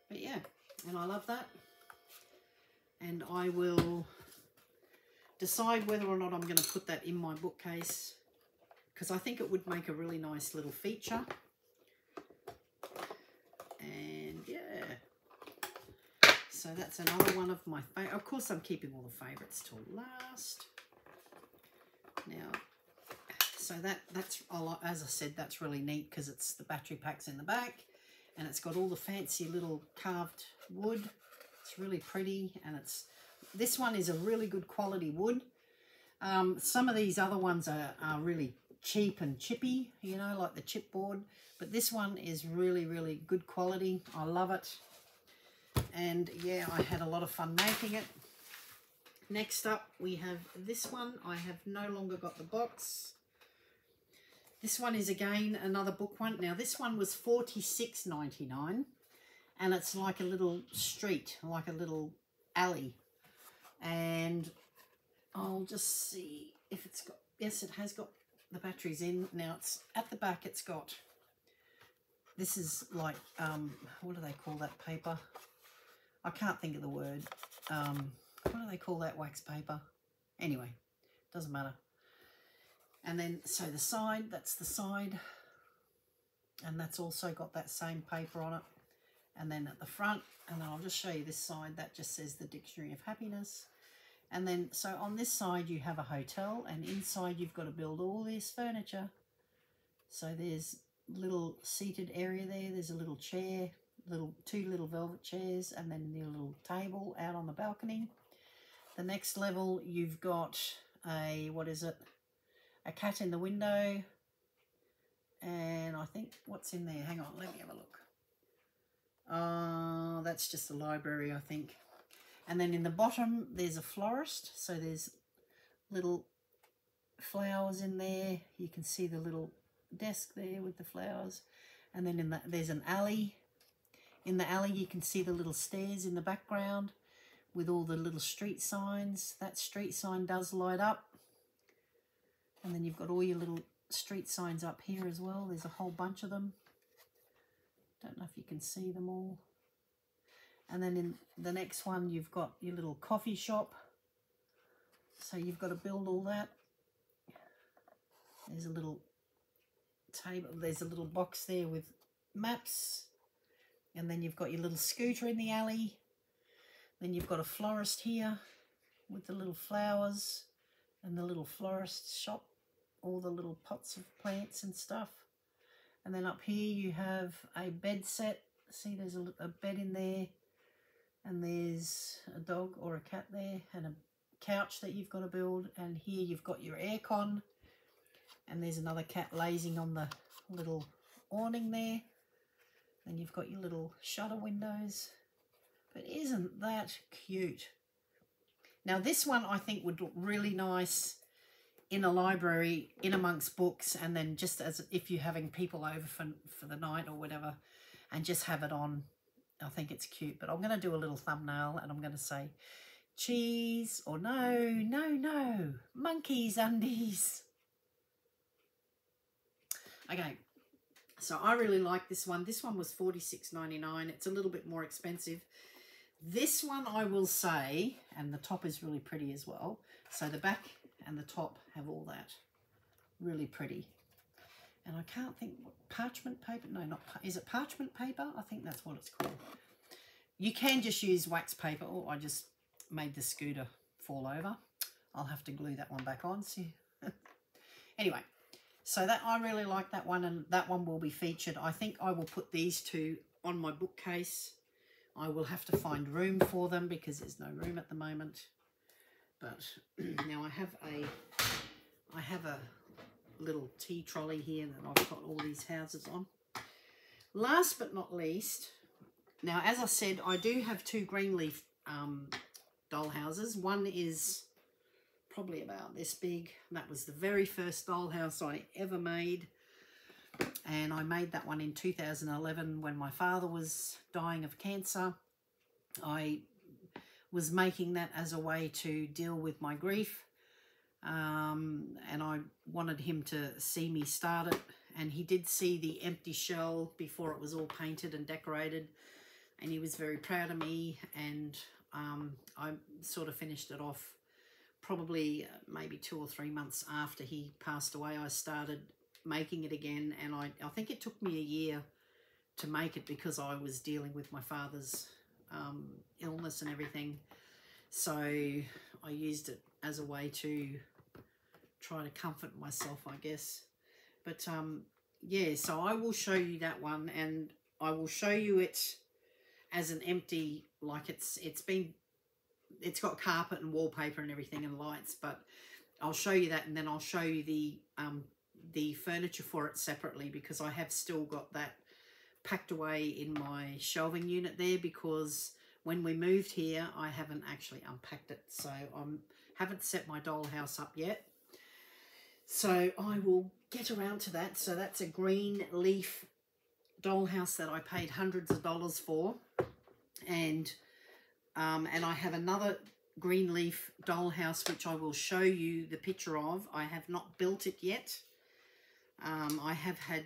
But yeah, and I love that. And I will decide whether or not I'm going to put that in my bookcase, because I think it would make a really nice little feature. And yeah, so that's another one of my favorites. Of course, I'm keeping all the favorites till last. Now, so that's, as I said, that's really neat because it's the battery packs in the back, and it's got all the fancy little carved wood. It's really pretty, and this one is a really good quality wood. Some of these other ones are really cheap and chippy, you know, like the chipboard, but this one is really, really good quality. I love it. And yeah, I had a lot of fun making it. Next up, we have this one. I have no longer got the box. This one is again another book one. Now this one was $46.99, and it's like a little street, like a little alley. And I'll just see if it's got, yes, it has got the batteries in. Now it's at the back, it's got, this is like, what do they call that paper? I can't think of the word. What do they call that wax paper? Anyway, doesn't matter. And then, so the side, that's the side. And that's also got that same paper on it. And then at the front, and then I'll just show you this side, that just says the Dictionary of Happiness. And then, so on this side you have a hotel, and inside you've got to build all this furniture. So there's little seated area there, there's a little chair, two little velvet chairs, and then a little table out on the balcony. The next level you've got a, what is it? A cat in the window, and I think what's in there, hang on, let me have a look. That's just a library, I think. And then in the bottom there's a florist, so there's little flowers in there. You can see the little desk there with the flowers. And then there's an alley. In the alley you can see the little stairs in the background with all the little street signs. That street sign does light up. And then you've got all your little street signs up here as well. There's a whole bunch of them. Don't know if you can see them all. And then in the next one, you've got your little coffee shop. So you've got to build all that. There's a little table. There's a little box there with maps. And then you've got your little scooter in the alley. Then you've got a florist here with the little flowers and the little florist shop. All the little pots of plants and stuff. And then up here you have a bed set. See, there's a bed in there, and there's a dog or a cat there, and a couch that you've got to build. And here you've got your aircon, and there's another cat lazing on the little awning there. Then you've got your little shutter windows. But isn't that cute? Now this one I think would look really nice in a library, in amongst books, and then just as if you're having people over for the night or whatever, and just have it on. I think it's cute. But I'm going to do a little thumbnail, and I'm going to say cheese, or no, monkeys undies. Okay, so I really like this one. This one was $46.99. It's a little bit more expensive. This one I will say, and the top is really pretty as well. So the back and the top have all that. Really pretty. And I can't think, parchment paper? No, not, is it parchment paper? I think that's what it's called. You can just use wax paper. Oh, I just made the scooter fall over. I'll have to glue that one back on. See. Anyway, so that, I really like that one, and that one will be featured. I think I will put these two on my bookcase. I will have to find room for them because there's no room at the moment. But now I have a little tea trolley here that I've got all these houses on. Last but not least, now as I said, I do have two green leaf dollhouses. One is probably about this big. That was the very first dollhouse I ever made. And I made that one in 2011 when my father was dying of cancer. I was making that as a way to deal with my grief. And I wanted him to see me start it. And he did see the empty shell before it was all painted and decorated. And he was very proud of me. And I sort of finished it off probably maybe 2 or 3 months after he passed away. I started making it again, and I think it took me a year to make it because I was dealing with my father's illness and everything. So I used it as a way to try to comfort myself, I guess. But yeah, so I will show you that one, and I will show you it as an empty, like it's got carpet and wallpaper and everything and lights, but I'll show you that, and then I'll show you the furniture for it separately, because I have still got that packed away in my shelving unit there, because when we moved here I haven't actually unpacked it, so I haven't set my dollhouse up yet. So I will get around to that. So that's a green leaf dollhouse that I paid hundreds of dollars for, and I have another green leaf dollhouse which I will show you the picture of. I have not built it yet. I have had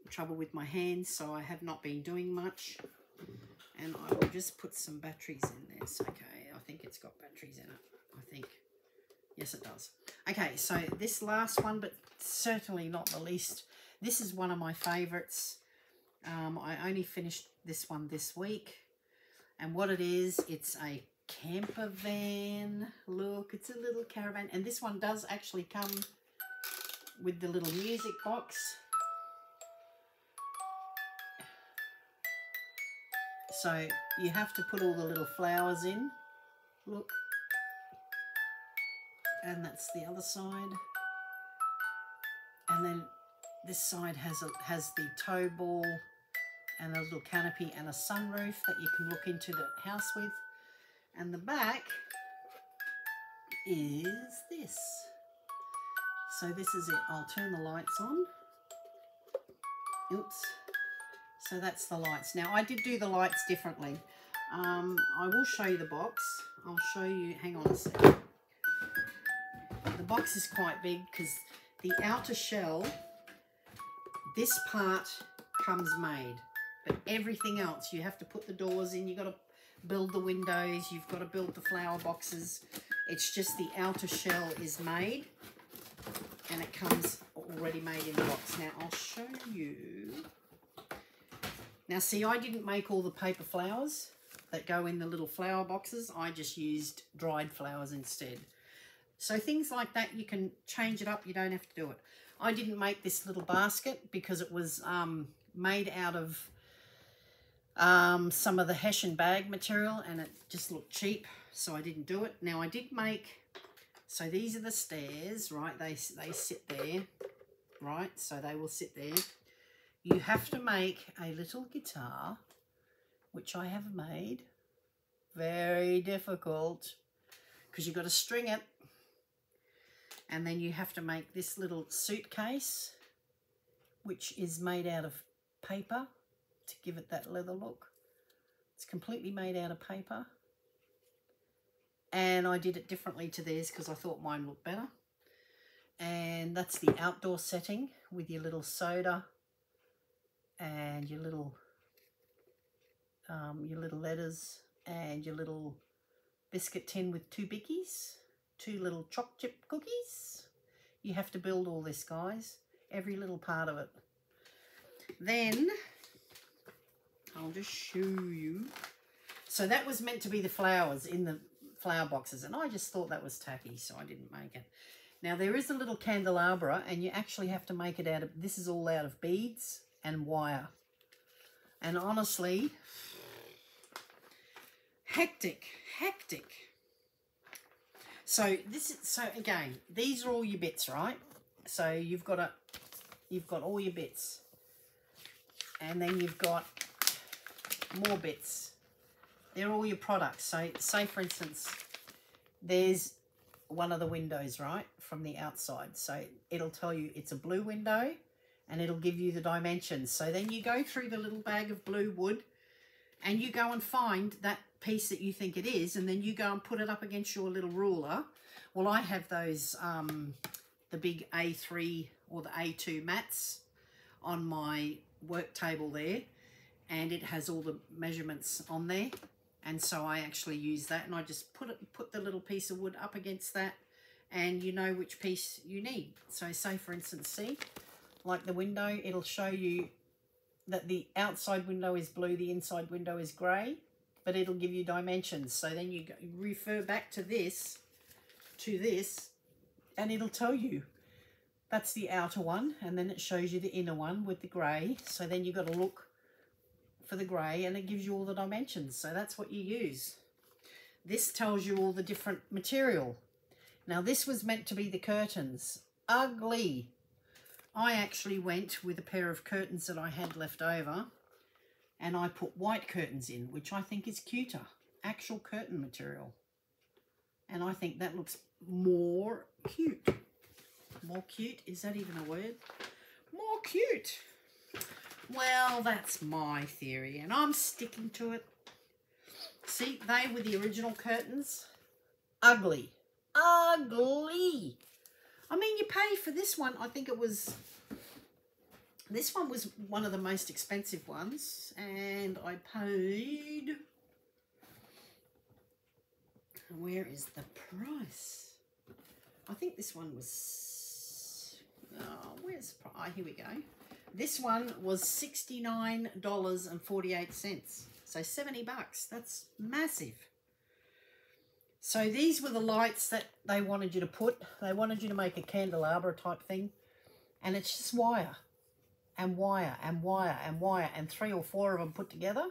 trouble with my hands, so I have not been doing much. And I will just put some batteries in this. Okay, I think it's got batteries in it. I think. Yes, it does. Okay, so this last one, but certainly not the least, this is one of my favourites. I only finished this one this week. And what it is, it's a camper van. Look, it's a little caravan. And this one does actually come with the little music box. So you have to put all the little flowers in. Look. And that's the other side. And then this side has the tow ball and a little canopy and a sunroof that you can look into the house with. And the back is this. So this is it. I'll turn the lights on. Oops. So that's the lights. Now I did do the lights differently. I will show you the box. I'll show you, hang on a second. The box is quite big because the outer shell, this part comes made. But everything else, you have to put the doors in, you've got to build the windows, you've got to build the flower boxes. It's just the outer shell is made, and it comes already made in the box. Now, I'll show you. Now, see, I didn't make all the paper flowers that go in the little flower boxes. I just used dried flowers instead. So things like that, you can change it up. You don't have to do it. I didn't make this little basket because it was made out of some of the Hessian bag material, and it just looked cheap, so I didn't do it. Now I did make, so these are the stairs, right? They sit there, right? So they will sit there. You have to make a little guitar, which I have made. Very difficult, because you've got to string it. And then you have to make this little suitcase, which is made out of paper to give it that leather look. It's completely made out of paper. And I did it differently to theirs because I thought mine looked better. And that's the outdoor setting with your little soda and your little letters and your little biscuit tin with 2 bickies. 2 little choc chip cookies. You have to build all this, guys. Every little part of it. Then, I'll just show you. So that was meant to be the flowers in the flower boxes, and I just thought that was tacky, so I didn't make it. Now, there is a little candelabra, and you actually have to make it out of, this is all out of beads and wire. And honestly, hectic. So again, these are all your bits, right? So you've got all your bits, and then you've got more bits. They're all your products. So say for instance, there's one of the windows, right, from the outside. So it'll tell you it's a blue window and it'll give you the dimensions. So then you go through the little bag of blue wood and you go and find that piece that you think it is, and then you go and put it up against your little ruler. Well, I have those, the big A3 or the A2 mats on my work table there, and it has all the measurements on there. And so I actually use that, and I just put the little piece of wood up against that, and you know which piece you need. So say, for instance, see, like the window, it'll show you that the outside window is blue, the inside window is grey, but it'll give you dimensions. So then you refer back to this, and it'll tell you that's the outer one, and then it shows you the inner one with the grey. So then you've got to look for the grey, and it gives you all the dimensions. So that's what you use. This tells you all the different material. Now this was meant to be the curtains. Ugly. I actually went with a pair of curtains that I had left over, and I put white curtains in, which I think is cuter. Actual curtain material. And I think that looks more cute. More cute? Is that even a word? More cute. Well, that's my theory, and I'm sticking to it. See, they were the original curtains. Ugly. Ugly. I mean, you pay for this one. I think it was... This one was one of the most expensive ones, and I paid... Where is the price? I think this one was... Oh, where's the price? Oh, here we go. This one was $69.48. So 70 bucks. That's massive. So these were the lights that they wanted you to put. They wanted you to make a candelabra type thing. And it's just wire. And wire and wire and wire. And 3 or 4 of them put together.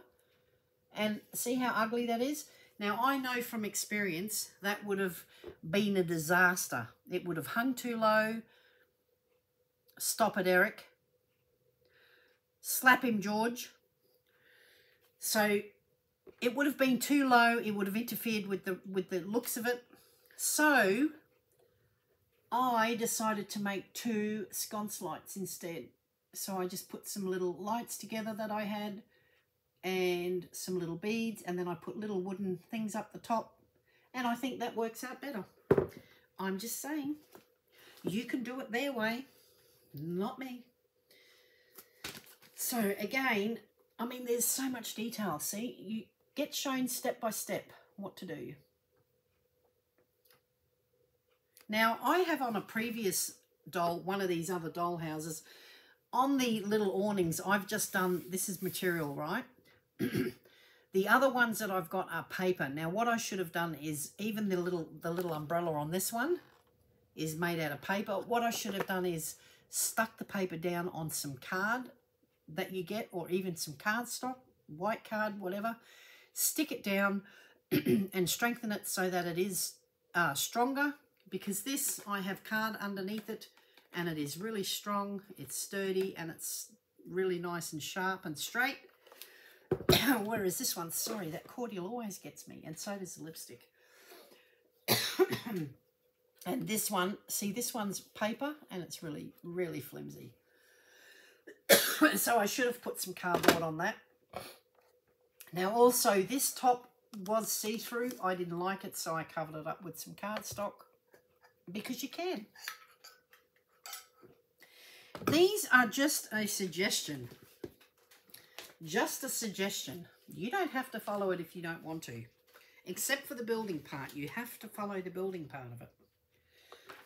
And see how ugly that is? Now, I know from experience that would have been a disaster. It would have hung too low. Stop it, Eric. Slap him, George. So it would have been too low. It would have interfered with the looks of it. So I decided to make 2 sconce lights instead. So I just put some little lights together that I had, and some little beads, and then I put little wooden things up the top, and I think that works out better. I'm just saying, you can do it their way, not me. So again, I mean, there's so much detail. See, you get shown step by step what to do. Now, I have on a previous one of these other doll houses, on the little awnings, I've just done, this is material, right? The other ones that I've got are paper. Now, what I should have done is, even the little umbrella on this one is made out of paper. What I should have done is stuck the paper down on some card that you get, or even some cardstock, white card, whatever. Stick it down and strengthen it so that it is stronger, because this, I have card underneath it, and it is really strong, it's sturdy, and it's really nice and sharp and straight. Whereas this one, sorry, that cordial always gets me, and so does the lipstick. And this one, see, this one's paper, and it's really, really flimsy. So I should have put some cardboard on that. Now also, this top was see-through. I didn't like it, so I covered it up with some cardstock, because you can. These are just a suggestion. Just a suggestion. You don't have to follow it if you don't want to. Except for the building part. You have to follow the building part of it.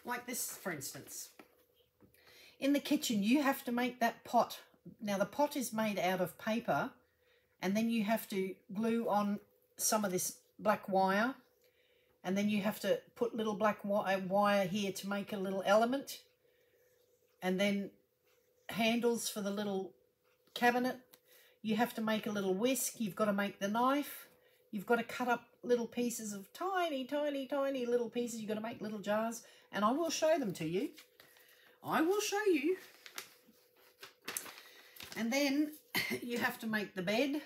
Like this, for instance. In the kitchen, you have to make that pot. Now, the pot is made out of paper, and then you have to glue on some of this black wire, and then you have to put little black wire here to make a little element, and then handles for the little cabinet. You have to make a little whisk. You've got to make the knife. You've got to cut up little pieces of tiny, tiny, tiny little pieces. You've got to make little jars, and I will show them to you. I will show you. And then you have to make the bed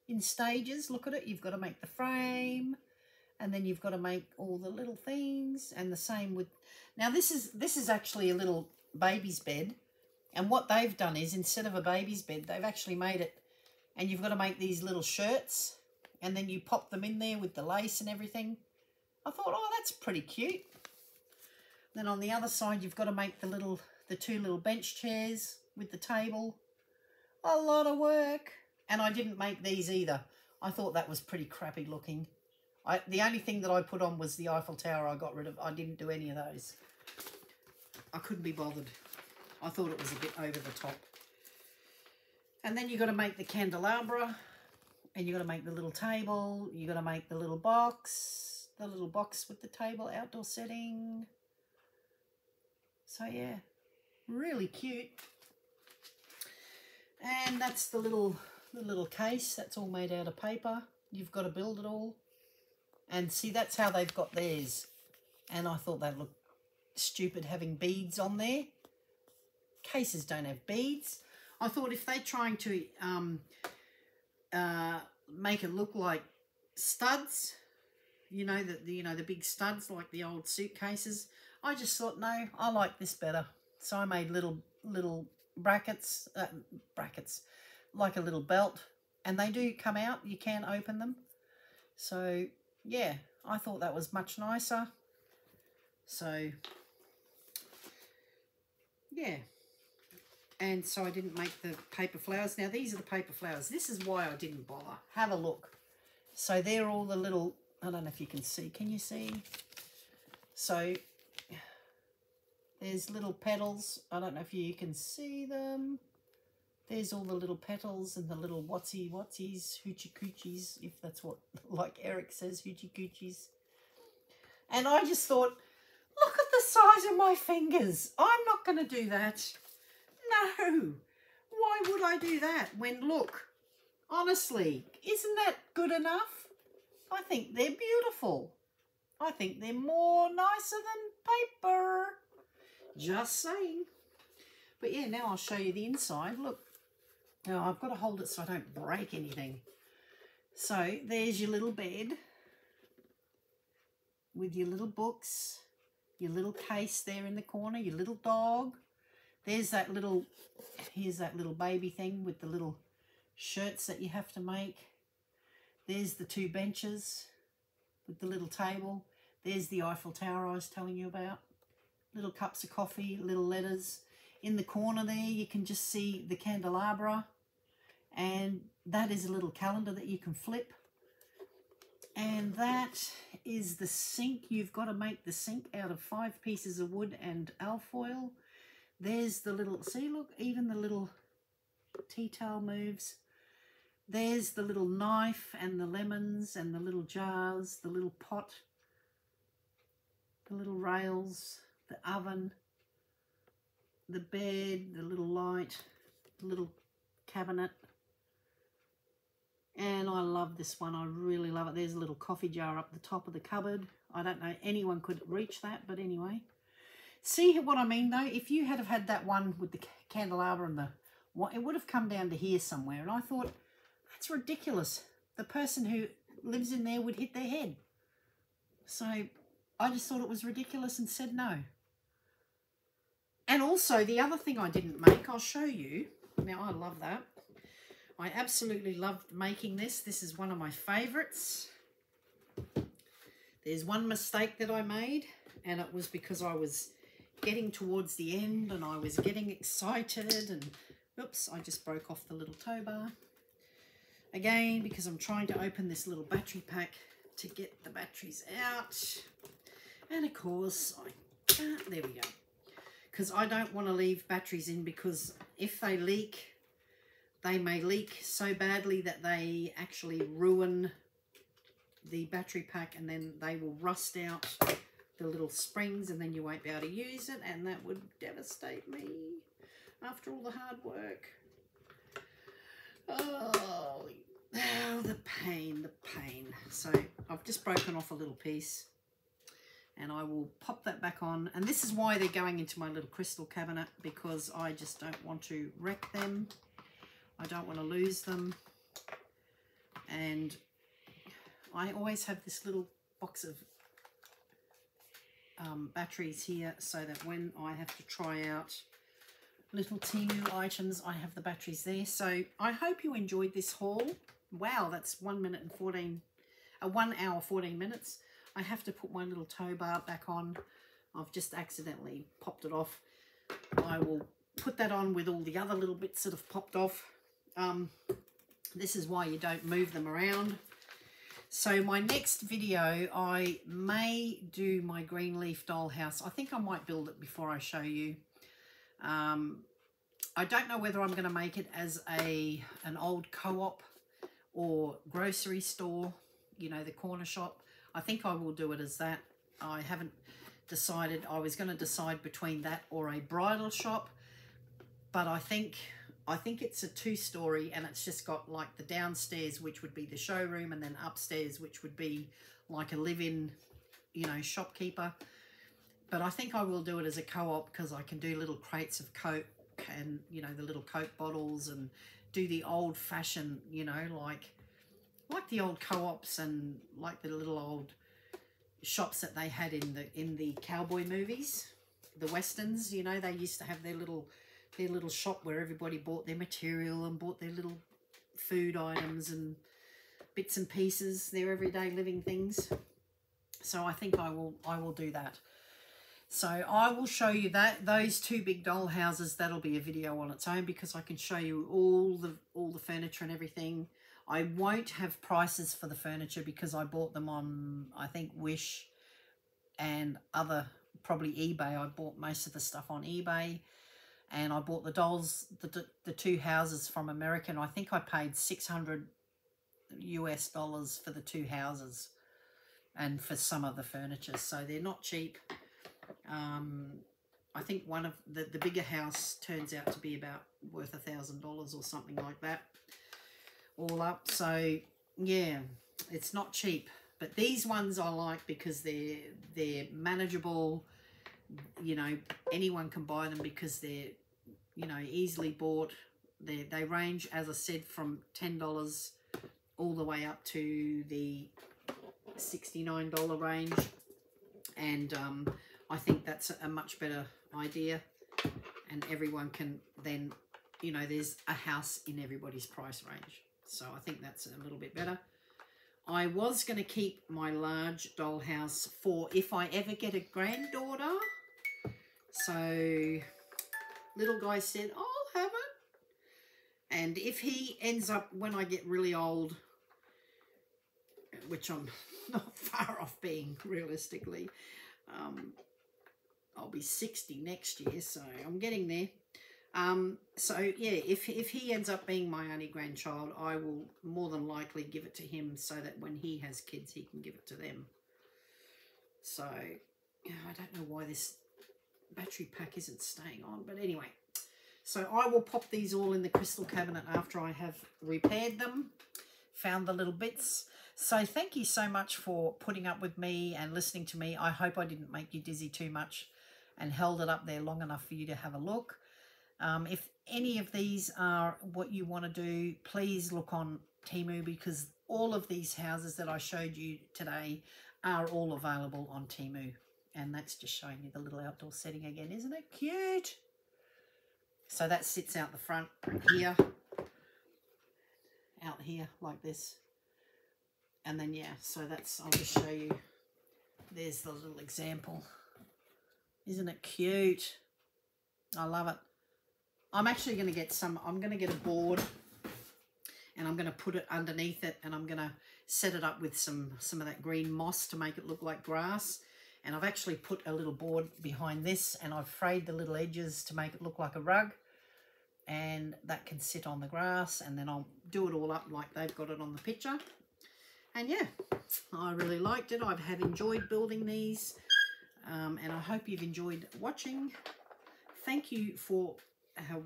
in stages. Look at it. You've got to make the frame, And then you've got to make all the little things, and the same with, now this is actually a little baby's bed, and what they've done is instead of a baby's bed, they've actually made it, and you've got to make these little shirts, and then you pop them in there with the lace and everything. I thought, oh, that's pretty cute. Then on the other side, you've got to make the two little bench chairs with the table. A lot of work. And I didn't make these either. I thought that was pretty crappy looking. The only thing that I put on was the Eiffel Tower. I got rid of. I didn't do any of those. I couldn't be bothered. I thought it was a bit over the top. And then you've got to make the candelabra. And you've got to make the little table. You've got to make the little box. The little box with the table, outdoor setting. So yeah, really cute. And that's the little case. That's all made out of paper. You've got to build it all. And see, that's how they've got theirs. And I thought that looked stupid having beads on there. Cases don't have beads. I thought if they're trying to make it look like studs, the big studs like the old suitcases, I just thought, no, I like this better. So I made little brackets, like a little belt, and they do come out. You can open them. So yeah, I thought that was much nicer. So yeah, and so I didn't make the paper flowers. Now these are the paper flowers. This is why I didn't bother. Have a look. So they're all the little, I don't know if you can see. Can you see? So there's little petals. I don't know if you can see them. There's all the little petals and the little whatsies, hoochie coochies, if that's what, like Eric says, hoochie coochies. And I just thought, look at the size of my fingers. I'm not going to do that. No. Why would I do that when, look, honestly, isn't that good enough? I think they're beautiful. I think they're more nicer than paper. Just saying. But yeah, now I'll show you the inside. Look. Now I've got to hold it so I don't break anything. So there's your little bed with your little books, your little case there in the corner, your little dog. There's that little, here's that little baby thing with the little shirts that you have to make. There's the two benches with the little table. There's the Eiffel Tower I was telling you about. Little cups of coffee, little letters. In the corner there, you can just see the candelabra. And that is a little calendar that you can flip. And that is the sink. You've got to make the sink out of 5 pieces of wood and alfoil. There's the little, see, look, even the little tea towel moves. There's the little knife and the lemons and the little jars, the little pot, the little rails, the oven, the bed, the little light, the little cabinet. And I love this one. I really love it. There's a little coffee jar up the top of the cupboard. I don't know anyone could reach that, but anyway. See what I mean, though? If you had have had that one with the candelabra and the, it would have come down to here somewhere. And I thought, that's ridiculous. The person who lives in there would hit their head. So I just thought it was ridiculous and said no. And also, the other thing I didn't make, I'll show you. Now, I love that. I absolutely loved making this. This is one of my favourites. There's one mistake that I made, and it was because I was getting towards the end and I was getting excited and, oops, I just broke off the little tow bar. Again, because I'm trying to open this little battery pack to get the batteries out. And of course, there we go. Because I don't want to leave batteries in, because if they leak, they may leak so badly that they actually ruin the battery pack, and then they will rust out the little springs, and then you won't be able to use it, and that would devastate me after all the hard work. Oh, the pain, the pain. So I've just broken off a little piece, and I will pop that back on. And this is why they're going into my little crystal cabinet, because I just don't want to wreck them. I don't want to lose them. And I always have this little box of batteries here so that when I have to try out little Temu items, I have the batteries there. So I hope you enjoyed this haul. Wow, that's 1 minute and 1 hour 14 minutes. I have to put my little tow bar back on. I've just accidentally popped it off. I will put that on with all the other little bits that have popped off. This is why you don't move them around. So my next video, I may do my green leaf dollhouse. I think I might build it before I show you. I don't know whether I'm going to make it as an old co-op or grocery store, you know, the corner shop. I think I will do it as that. I haven't decided. I was going to decide between that or a bridal shop, but I think it's a 2-story, and it's just got like the downstairs, which would be the showroom, and then upstairs, which would be like a live-in, you know, shopkeeper. But I think I will do it as a co-op because I can do little crates of Coke and, you know, the little Coke bottles, and do the old-fashioned, you know, like the old co-ops and like the little old shops that they had in the cowboy movies, the westerns. You know, they used to have their little shop where everybody bought their material and bought their little food items and bits and pieces, their everyday living things. So I think I will do that. So I will show you those 2 big doll houses. That'll be a video on its own because I can show you all the furniture and everything. I won't have prices for the furniture because I bought them on, I think, Wish and other, probably eBay. I bought most of the stuff on eBay. And I bought the dolls, the 2 houses from America. And I think I paid $600 US for the 2 houses and for some of the furniture. So they're not cheap. I think one of the bigger house turns out to be about worth $1,000 or something like that, all up. So yeah, it's not cheap. But these ones I like because they're manageable. You know, anyone can buy them because they're, you know, easily bought. They range, as I said, from $10 all the way up to the $69 range. And I think that's a much better idea. And everyone can then, you know, there's a house in everybody's price range. So I think that's a little bit better. I was going to keep my large dollhouse for if I ever get a granddaughter. So little guy said, I'll have it. And if he ends up, when I get really old, which I'm not far off being realistically, I'll be 60 next year, so I'm getting there. So yeah, if he ends up being my only grandchild, I will more than likely give it to him so that when he has kids, he can give it to them. So yeah, I don't know why this battery pack isn't staying on, but anyway. So I will pop these all in the crystal cabinet after I have repaired them, found the little bits. So thank you so much for putting up with me and listening to me. I hope I didn't make you dizzy too much and held it up there long enough for you to have a look. If any of these are what you want to do, please look on Temu, because all of these houses that I showed you today are all available on Temu. And that's just showing you the little outdoor setting again. Isn't it cute? So that sits out the front here, out here like this. And then, yeah, so that's, I'll just show you. There's the little example. Isn't it cute? I love it. I'm actually going to get some, I'm going to get a board and I'm going to put it underneath it, and I'm going to set it up with some of that green moss to make it look like grass. And I've actually put a little board behind this, and I've frayed the little edges to make it look like a rug. And that can sit on the grass, and then I'll do it all up like they've got it on the picture. And yeah, I really liked it. I have enjoyed building these, and I hope you've enjoyed watching. Thank you for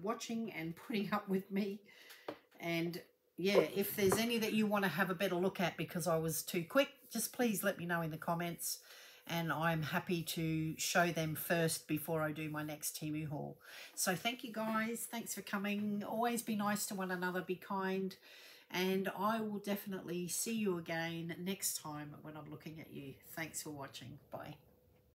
watching and putting up with me. And yeah, if there's any that you want to have a better look at because I was too quick, just please let me know in the comments, and I'm happy to show them first before I do my next Temu haul. So thank you guys. Thanks for coming. Always be nice to one another. Be kind. and I will definitely see you again next time when I'm looking at you. Thanks for watching. Bye.